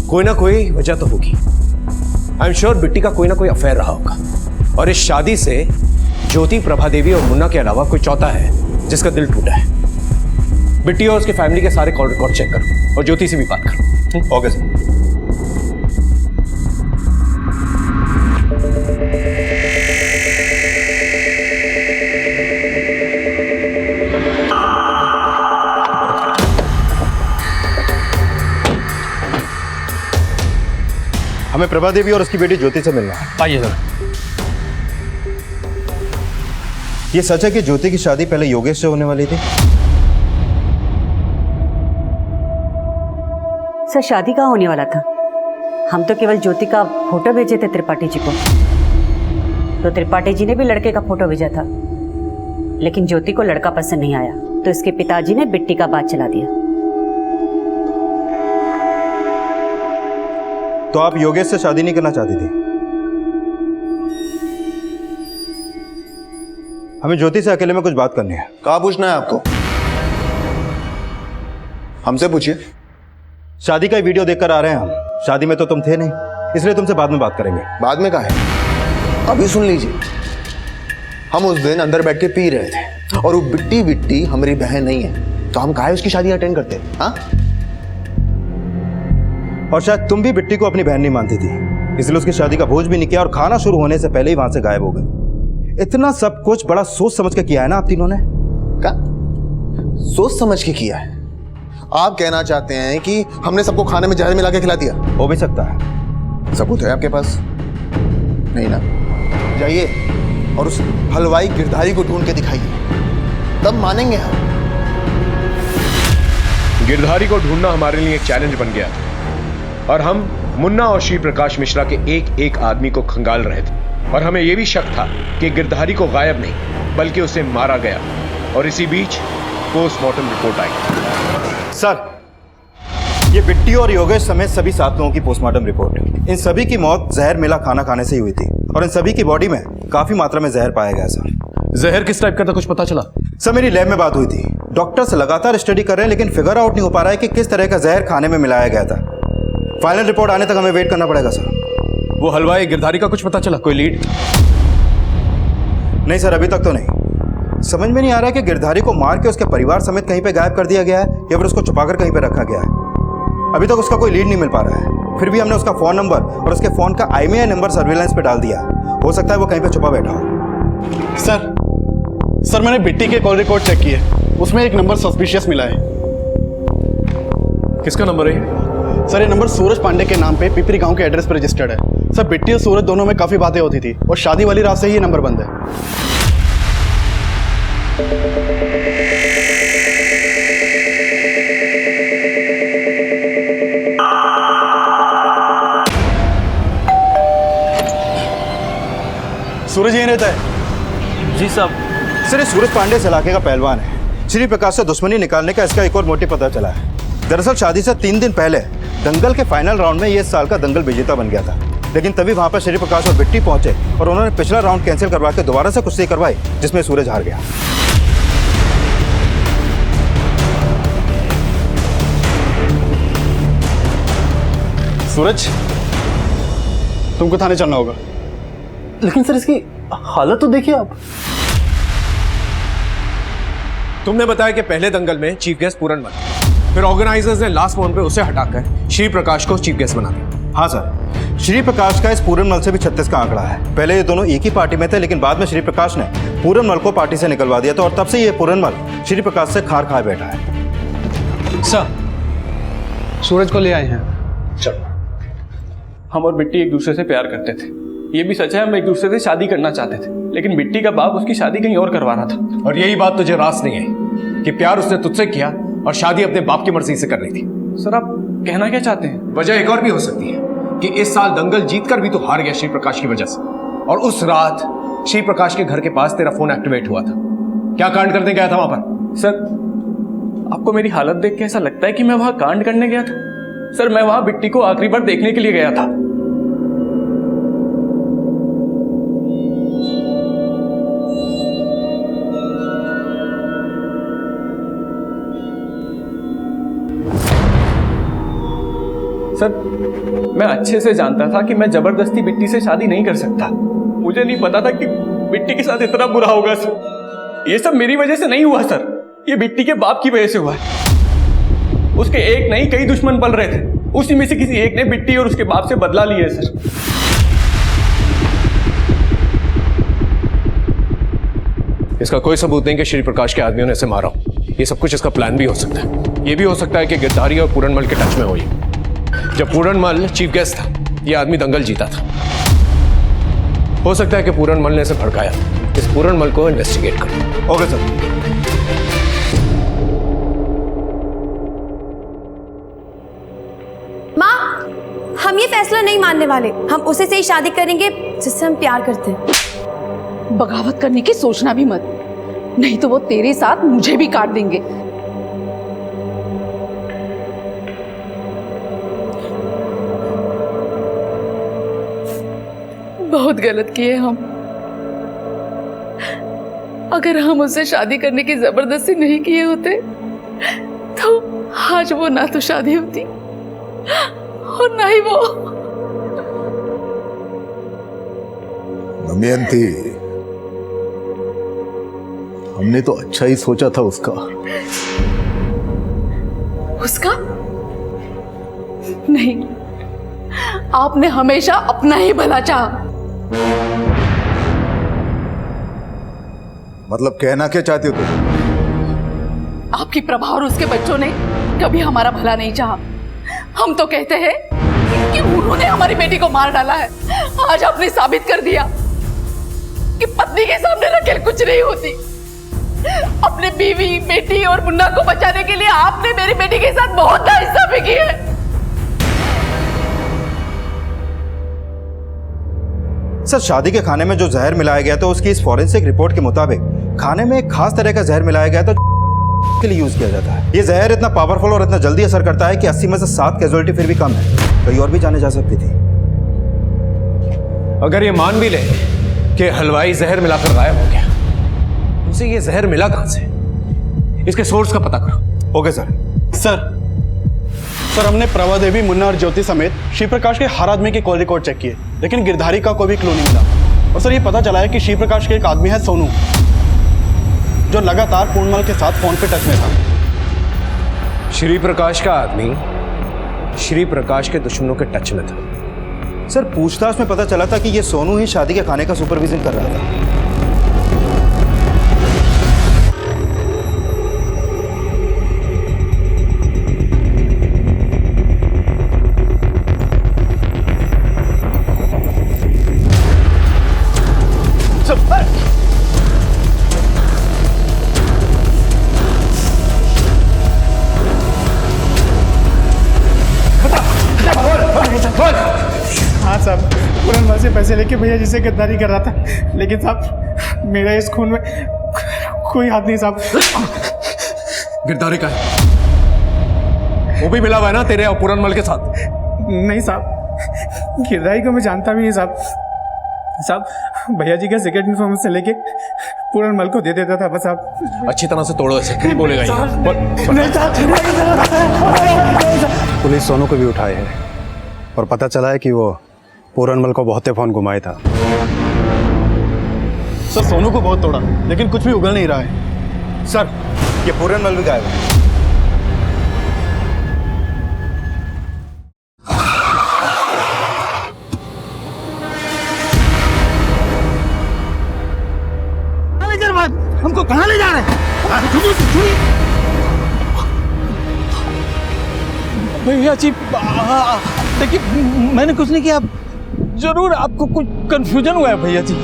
कोई ना कोई वजह तो होगी। आई एम श्योर बिट्टी का कोई ना कोई अफेयर रहा होगा, और इस शादी से ज्योति, प्रभा देवी और मुन्ना के अलावा कोई चौथा है जिसका दिल टूटा है। बिट्टी और उसके फैमिली के सारे कॉल रिकॉर्ड चेक करो और ज्योति से भी बात करो। Okay sir. हमें प्रभा देवी और उसकी बेटी ज्योति से मिलना है। आइए सर। ये सच है कि ज्योति की शादी पहले योगेश से होने वाली थी? सर, शादी कहाँ होने वाला था? हम तो केवल ज्योति का फोटो भेजे थे त्रिपाठी जी को, तो त्रिपाठी जी ने भी लड़के का फोटो भेजा था। लेकिन ज्योति को लड़का पसंद नहीं आया, तो इसके पिताजी ने बिट्टी का बात चला दिया। तो आप योगेश से शादी नहीं करना चाहती थी? हमें ज्योति से अकेले में कुछ बात करनी है। कहाँ पूछना है आपको? हमसे पूछिए। शादी का वीडियो देखकर आ रहे हैं हम। शादी में तो तुम थे नहीं, इसलिए तुमसे बाद में बात करेंगे। बाद में कहा है? अभी सुन लीजिए। हम उस दिन अंदर बैठ के पी रहे थे और वो बिट्टी हमारी बहन नहीं है, तो हम काहे उसकी शादी अटेंड करते? हाँ? और शायद तुम भी बिट्टी को अपनी बहन नहीं मानती थी, इसलिए उसकी शादी का भोज भी नहीं किया और खाना शुरू होने से पहले ही वहां से गायब हो गए। इतना सब कुछ बड़ा सोच समझ के किया है ना आप तीनों ने? क्या सोच समझ के किया है? आप कहना चाहते हैं कि हमने सबको खाने में जहर मिला के खिला दिया? हो भी सकता है। सबूत है आपके पास? नहीं ना? जाइए और उस हलवाई गिरधारी को ढूंढ के दिखाइए, तब मानेंगे हम। गिरधारी को ढूंढना हमारे लिए एक चैलेंज बन गया और हम मुन्ना और श्री प्रकाश मिश्रा के एक एक आदमी को खंगाल रहे थे। और हमें यह भी शक था कि गिरधारी को गायब नहीं बल्कि उसे मारा गया। और इसी बीच पोस्टमार्टम रिपोर्ट आई। सर, ये बिट्टी और योगेश समेत सभी 7 लोगों की पोस्टमार्टम रिपोर्ट। इन सभी की मौत जहर मिला खाना खाने से ही हुई थी और इन सभी की बॉडी में काफी मात्रा में जहर पाया गया। सर, जहर किस टाइप का था, कुछ पता चला? सर, मेरी लैब में बात हुई थी। डॉक्टर्स लगातार स्टडी कर रहे हैं, लेकिन फिगर आउट नहीं हो पा रहा है कि किस तरह का जहर खाने में मिलाया गया था। फाइनल रिपोर्ट आने तक हमें वेट करना पड़ेगा सर। वो हलवाई गिरधारी का कुछ पता चला? कोई लीड? नहीं सर, अभी तक तो नहीं। समझ में नहीं आ रहा है कि गिरधारी को मार के उसके परिवार समेत कहीं पे गायब कर दिया गया है या फिर उसको छुपाकर कहीं पे रखा गया है। अभी तक उसका कोई लीड नहीं मिल पा रहा है। फिर भी हमने उसका फोन नंबर और उसके फोन का IMEI नंबर सर्विलांस पे डाल दिया। हो सकता है वो कहीं पे छुपा बैठा हो। सर मैंने बिट्टी के कॉल रिकॉर्ड चेक किए, उसमें एक नंबर सस्पिशियस मिला है। किसका नंबर है? सर, ये नंबर सूरज पांडे के नाम पे पिपरी गांव के एड्रेस पर रजिस्टर्ड है। सर बिट्टी और सूरज दोनों में काफी बातें होती थी और शादी वाली रात से ही ये नंबर बंद है। सूरज यहीं रहता है? जी साहब। सर ये सूरज पांडे इस इलाके का पहलवान है। श्री प्रकाश से दुश्मनी निकालने का इसका एक और मोटिव पता चला है। दरअसल शादी से 3 दिन पहले दंगल के फाइनल राउंड में ये इस साल का दंगल विजेता बन गया था, लेकिन तभी वहां पर श्री प्रकाश और बिट्टी पहुंचे और उन्होंने पिछला राउंड कैंसिल करवा के दोबारा से कुश्ती करवाई, जिसमें सूरज हार गया। सूरज, तुमको थाने चलना होगा। लेकिन सर इसकी हालत तो देखिए आप। तुमने बताया कि पहले दंगल में चीफ गेस्ट पूरन बना, फिर ऑर्गेनाइजर्स ने लास्ट मोमेंट पे उसे हटाकर श्री प्रकाश को चीफ गेस्ट बना दिया। हाँ सर, श्री प्रकाश का इस पूरनमल से भी 36 का आंकड़ा है। पहले ये दोनों एक ही पार्टी में थे, लेकिन बाद में श्री प्रकाश ने पूरनमल को पार्टी से निकलवा दिया था और तब से ये पूरनमल श्री प्रकाश से खार खाए बैठा है। सर, सूरज को ले आए हैं। चलो। हम और बिट्टी एक दूसरे से प्यार करते थे, ये भी सच है, हम एक दूसरे से शादी करना चाहते थे, लेकिन बिट्टी का बाप उसकी शादी कहीं और करवा रहा था। और यही बात तुझे रास नहीं आई कि प्यार उसने तुझसे किया और शादी अपने बाप की मर्जी से करनी थी। सर आप कहना क्या चाहते हैं? वजह एक और भी हो सकती है कि इस साल दंगल जीतकर भी तो हार गया श्री प्रकाश की वजह से, और उस रात श्री प्रकाश के घर के पास तेरा फोन एक्टिवेट हुआ था। क्या कांड करने गया था वहां पर? सर आपको मेरी हालत देख के ऐसा लगता है कि मैं वहां कांड करने गया था? सर मैं वहां बिट्टी को आखिरी बार देखने के लिए गया था। सर मैं अच्छे से जानता था कि मैं जबरदस्ती बिट्टी से शादी नहीं कर सकता। मुझे नहीं पता था कि बिट्टी के साथ इतना बुरा होगा सर। ये सब मेरी वजह से नहीं हुआ सर, ये बिट्टी के बाप की वजह से हुआ है। उसके एक नहीं कई दुश्मन पल रहे थे, उसी में से किसी एक ने बिट्टी और उसके बाप से बदला लिया है सर। इसका कोई सबूत नहीं कि श्री प्रकाश के आदमियों ने इसे मारा हो। ये सब कुछ इसका प्लान भी हो सकता है। ये भी हो सकता है कि गिरधारी और पूरनमल के टच में हो। ये जब पूरनमल चीफ गेस्ट था, ये आदमी दंगल जीता था। हो सकता है कि पूरनमल ने इसे भड़काया। इस पूरनमल को इन्वेस्टिगेट करो। Okay sir. माँ, हम ये फैसला नहीं मानने वाले। हम उसे से ही शादी करेंगे जिससे हम प्यार करते हैं। बगावत करने की सोचना भी मत, नहीं तो वो तेरे साथ मुझे भी काट देंगे। बहुत गलत किए हम। अगर हम उससे शादी करने की जबरदस्ती नहीं किए होते तो आज वो ना तो शादी होती और ना ही वो। दमयंती, हमने तो अच्छा ही सोचा था उसका। उसका? नहीं, आपने हमेशा अपना ही भला चाहा। मतलब कहना क्या चाहती हो तुम? आपकी प्रभा और उसके बच्चों ने कभी हमारा भला नहीं चाहा। हम तो कहते हैं कि उन्होंने हमारी बेटी को मार डाला है। आज आपने साबित कर दिया कि पत्नी के सामने रखेल कुछ नहीं होती। अपने बीवी, बेटी और मुन्ना को बचाने के लिए आपने मेरी बेटी के साथ बहुत नाइंसाफी की है। सर शादी के खाने में जो जहर मिलाया गया था, उसकी इस फॉरेंसिक रिपोर्ट के मुताबिक खाने में एक खास तरह का जहर मिलाया गया था के लिए यूज किया जाता है। ये जहर इतना पावरफुल और इतना जल्दी असर करता है कि 80 में से 7 कैजुअलिटी फिर भी कम है। कहीं और भी जाने जा सकती थी। अगर ये मान भी ले कि हलवाई जहर मिलाकर गायब हो गया, तो उसे ये जहर मिला कहां से? इसके सोर्स का पता करो। Okay sir. सर हमने प्रभा देवी, मुन्ना और ज्योति समेत श्री प्रकाश के हर आदमी के कॉल रिकॉर्ड चेक किए, लेकिन गिरधारी का कोई भी क्लू नहीं मिला। और सर ये पता चला है कि श्री प्रकाश के एक आदमी है सोनू, जो लगातार पूर्णमल के साथ फोन पे टच में था। श्री प्रकाश का आदमी श्री प्रकाश के दुश्मनों के टच में था। सर पूछताछ में पता चला था कि ये सोनू ही शादी के खाने का सुपरविजन कर रहा था। साहब पूरन मल से पैसे लेके भैया जी से गद्दारी कर रहा था, लेकिन साहब मेरा इस खून में कोई हाथ नहीं साहब। गिरधारी का है वो भी मिला हुआ है ना तेरे और पूरनमल के साथ? नहीं साहब, गिरधारी को मैं जानता भी नहीं साहब। साहब भैया जी का सेक्रेट इन्फॉर्मेशन से लेके पूरनमल को दे देता था बस। आप अच्छी तरह से तोड़ो ऐसे, नहीं बोलेगा ये। पुलिस सोनू को भी उठाए है और पता चला है कि वो पूरनमल को बहुते फोन घुमाया था। सर सोनू को बहुत तोड़ा लेकिन कुछ भी उगल नहीं रहा है। सर ये पूरनमल भी गायब है। हमको कहाँ ले जा रहे हैं? भैया जी देखिए मैंने कुछ नहीं किया, जरूर आपको कुछ कंफ्यूजन हुआ है भैया जी।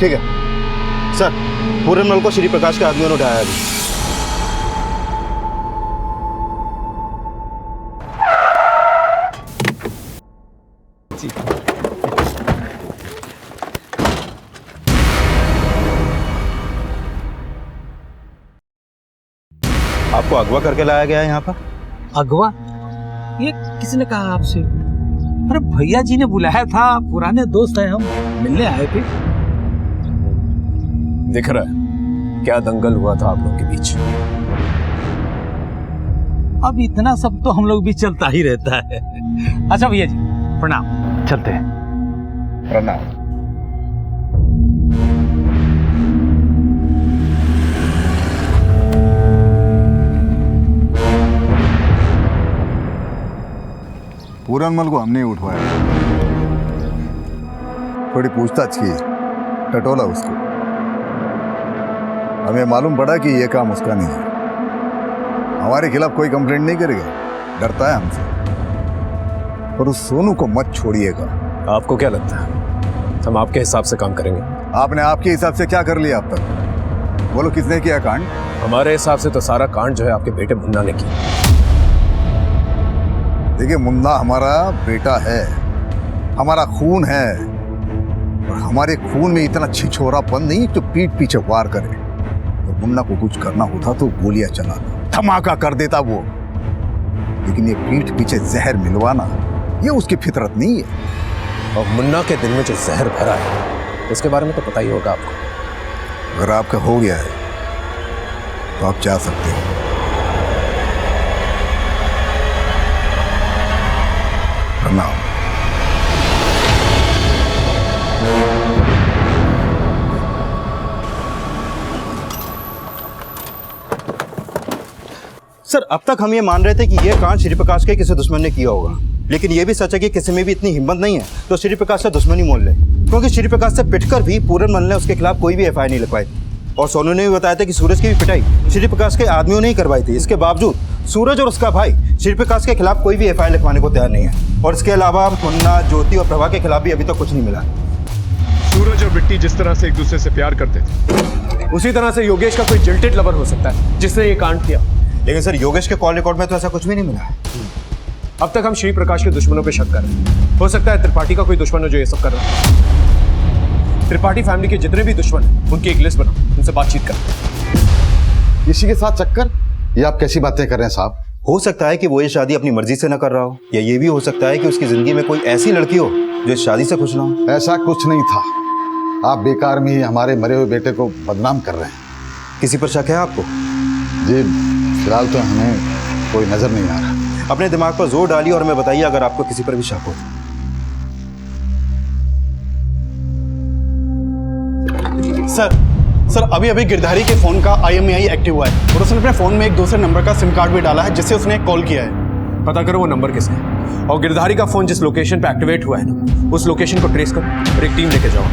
ठीक है सर, पूरनमल को श्री प्रकाश के आदमियों ने उठाया अभी। आपको अगवा करके लाया गया है यहाँ पर। अगवा? ये किसने कहा आपसे? अरे भैया जी ने बुलाया था, पुराने दोस्त हैं हम, मिलने आए थे। दिख रहा है क्या दंगल हुआ था आप लोगों के बीच। अब इतना सब तो हम लोग भी चलता ही रहता है। अच्छा भैया जी प्रणाम, चलते हैं। प्रणाम। पूरनमल को हमने उठवाया, थोड़ी पूछताछ की, टटोला उसको। हमें मालूम पड़ा कि ये काम उसका नहीं है। हमारे खिलाफ कोई कंप्लेंट नहीं करेगा, डरता है हमसे। पर उस सोनू को मत छोड़िएगा। आपको क्या लगता है हम आपके हिसाब से काम करेंगे? आपने आपके हिसाब से क्या कर लिया अब तक? बोलो किसने किया कांड? हमारे हिसाब से तो सारा कांड जो है आपके बेटे मुन्ना ने किया। देखिए मुन्ना हमारा बेटा है, हमारा खून है, और हमारे खून में इतना छिछोरापन नहीं जो पीठ पीछे वार करे। तो मुन्ना को कुछ करना होता तो गोलियां चला दो, धमाका कर देता वो। लेकिन ये पीठ पीछे जहर मिलवाना ये उसकी फितरत नहीं है। और मुन्ना के दिल में जो जहर भरा है उसके बारे में तो पता ही होगा आपको। अगर आपका हो गया है तो आप जा सकते हो। प्रणाम। सर अब तक हम ये मान रहे थे कि ये कांड श्री प्रकाश के किसी दुश्मन ने किया होगा, लेकिन ये भी सच है कि किसी में भी इतनी हिम्मत नहीं है तो श्री प्रकाश से दुश्मनी मोल ले, क्योंकि श्री प्रकाश से पिटकर भी पूरनमल ने उसके खिलाफ कोई भी एफआईआर नहीं लिखवाई। और सोनू ने भी बताया था कि सूरज की भी पिटाई श्री प्रकाश के आदमियों ने ही करवाई थी। इसके बावजूद सूरज और उसका भाई श्री प्रकाश के खिलाफ कोई भी एफआईआर लिखवाने को तैयार नहीं है। और इसके अलावा मुन्ना, ज्योति और प्रभा के खिलाफ भी अभी तक कुछ नहीं मिला। सूरज और बिट्टी जिस तरह से एक दूसरे से प्यार करते थे, उसी तरह से योगेश का कोई जिल्टेड लवर हो सकता है जिसने ये कांड किया। लेकिन सर योगेश के कॉल रिकॉर्ड में तो ऐसा कुछ भी नहीं मिला है। अब तक हम श्री प्रकाश के दुश्मनों पे शक कर रहे हैं। हो सकता है त्रिपाठी का कोई दुश्मन हो जो ये सब कर रहा है। त्रिपाठी फैमिली के जितने भी दुश्मन हैं उनकी एक लिस्ट बनाओ, उनसे बातचीत करो। किसी के साथ चक्कर? ये आप कैसी बातें कर रहे हैं साहब? हो सकता है कि वो ये शादी अपनी मर्जी से न कर रहा हो, या ये भी हो सकता है कि उसकी जिंदगी में कोई ऐसी लड़की हो जो इस शादी से खुश ना हो। ऐसा कुछ नहीं था। आप बेकार में ही हमारे मरे हुए बेटे को बदनाम कर रहे हैं। किसी पर शक है आपको? जी फिलहाल तो हमें कोई नजर नहीं आ रहा। अपने दिमाग पर जोर डालिए और हमें बताइए अगर आपको किसी पर भी शक हो। सर अभी अभी गिरधारी के फोन का IMEI एक्टिव हुआ है और उसने अपने फोन में एक दूसरे नंबर का सिम कार्ड भी डाला है जिससे उसने कॉल किया है। पता करो वो नंबर किसका है और गिरधारी का फोन जिस लोकेशन पे एक्टिवेट हुआ है ना उस लोकेशन को ट्रेस करो और एक टीम लेके जाओ।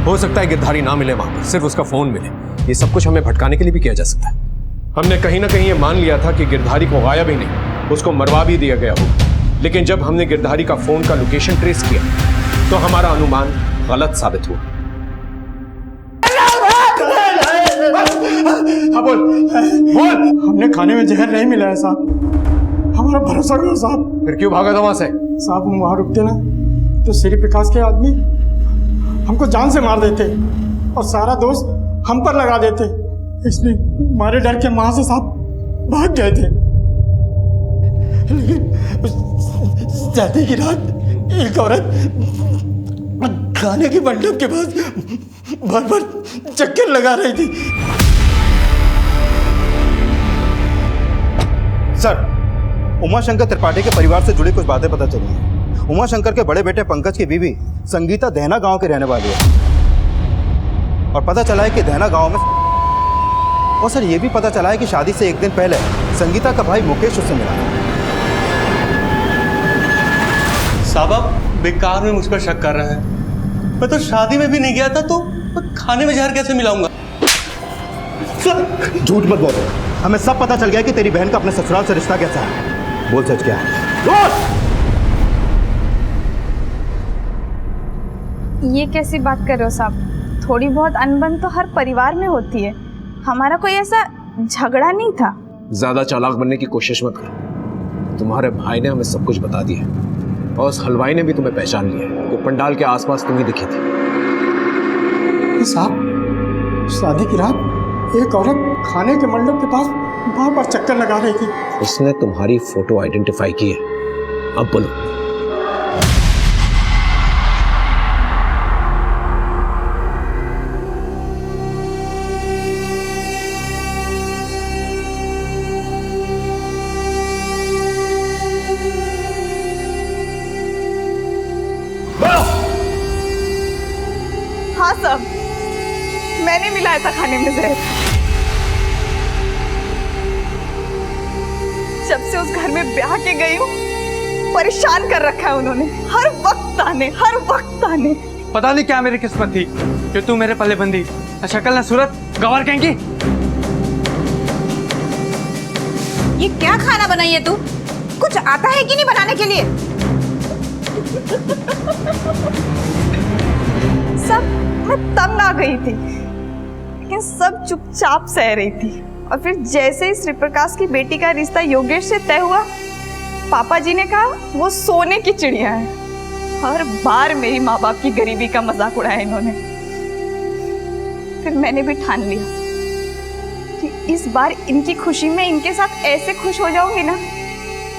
हो सकता है गिरधारी ना मिले वहां पर, सिर्फ उसका फोन मिले। ये सब कुछ हमें भटकाने के लिए भी किया जा सकता है। हमने कहीं ना कहीं ये मान लिया था कि गिरधारी को गायब ही नहीं, उसको मरवा भी दिया गया होगा। लेकिन जब हमने गिरधारी का फोन का लोकेशन ट्रेस किया तो हमारा अनुमान गलत साबित हुआ। हाँ बोल। हमने खाने में जहर नहीं मिला है साहब, हमारा भरोसा करो साहब। फिर क्यों भागा था वहां से? साहब हम वहां रुकते ना तो श्री प्रकाश के आदमी हमको जान से मार देते और सारा दोष हम पर लगा देते, इसलिए हमारे डर के वहां से साहब भाग गए थे। लेकिन शादी की रात एक औरत खाने के मंडप के पास बार बार चक्कर लगा रही थी। सर, उमाशंकर त्रिपाठी के परिवार से जुड़ी कुछ बातें पता चली हैं। उमाशंकर के बड़े बेटे पंकज की बीवी संगीता दहना गांव के रहने वाली है और पता चला है कि दहना गांव में, और सर ये भी पता चला है कि शादी से एक दिन पहले संगीता का भाई मुकेश उससे मिला। साहब आप बेकार में मुझ पर शक कर रहे हैं। मैं तो शादी में भी नहीं गया था, तो खाने में जहर कैसे मिलाऊंगा? सर झूठ मत बोलो, हमें सब पता चल गया कि तेरी बहन का अपने ससुराल से रिश्ता कैसा है। बोल सच क्या है? बोल! ये कैसी बात कर रहे हो साहब? थोड़ी बहुत अनबन तो हर परिवार में होती है, हमारा कोई ऐसा झगड़ा नहीं था। ज्यादा चालाक बनने की कोशिश मत करो। तुम्हारे भाई ने हमें सब कुछ बता दिया और उस हलवाई ने भी तुम्हें पहचान लिया है कि पंडाल के आसपास तुम ही दिखी थी। साहब शादी की रात एक औरत खाने के मंडप के पास बार बार चक्कर लगा रही थी। उसने तुम्हारी फोटो आइडेंटिफाई की है। अब बोलो। हाँ सब मैंने मिलाया था खाने में जहर। जब से उस घर में ब्याह के गई हूँ परेशान कर रखा है उन्होंने, हर वक्त ताने। पता नहीं क्या मेरी किस्मत थी कि तू मेरे पल्ले बंदी। शक्ल ना सूरत गवार कहेंगी। ये क्या खाना बनाई है तू? कुछ आता है कि नहीं बनाने के लिए? सब मैं तंग आ गई थी, लेकिन सब चुपचाप सह रही थी। और फिर जैसे ही श्री प्रकाश की बेटी का रिश्ता योगेश से तय हुआ, पापा जी ने कहा वो सोने की चिड़िया है। हर बार मेरी माँ बाप की गरीबी का मजाक उड़ाया इन्होंने। फिर मैंने भी ठान लिया कि इस बार इनकी खुशी में इनके साथ ऐसे खुश हो जाऊंगी ना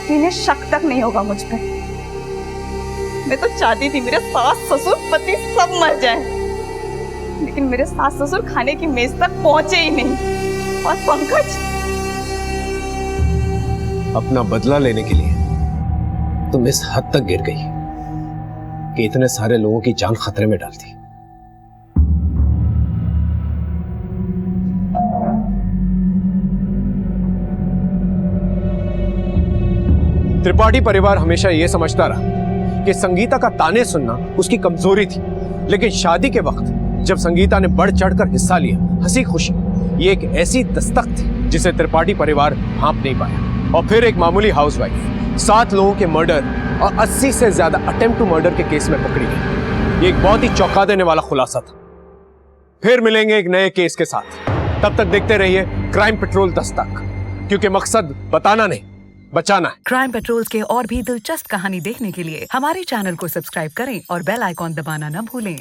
कि इन्हें शक तक नहीं होगा मुझ पे। मैं तो चाहती थी मेरे सास ससुर पति सब मर जाएं, लेकिन मेरे सास ससुर खाने की मेज तक पहुंचे ही नहीं। और पंकज अपना बदला लेने के लिए तुम इस हद तक गिर गई कि इतने सारे लोगों की जान खतरे में डाल दी। त्रिपाठी परिवार हमेशा यह समझता रहा कि संगीता का ताने सुनना उसकी कमजोरी थी, लेकिन शादी के वक्त जब संगीता ने बढ़ चढ़कर हिस्सा लिया, हंसी खुशी, ये एक ऐसी दस्तक थी जिसे त्रिपाठी परिवार भांप नहीं पाया। और फिर एक मामूली हाउसवाइफ 7 लोगों के मर्डर और 80 से ज्यादा अटेम्प्ट टू मर्डर के केस में पकड़ी गई। ये एक बहुत ही चौंका देने वाला खुलासा था। फिर मिलेंगे एक नए केस के साथ। तब तक देखते रहिए क्राइम पेट्रोल दस्तक, क्योंकि मकसद बताना नहीं, बचाना है। क्राइम पेट्रोल के और भी दिलचस्प कहानी देखने के लिए हमारे चैनल को सब्सक्राइब करें और बेल आइकॉन दबाना न भूलें।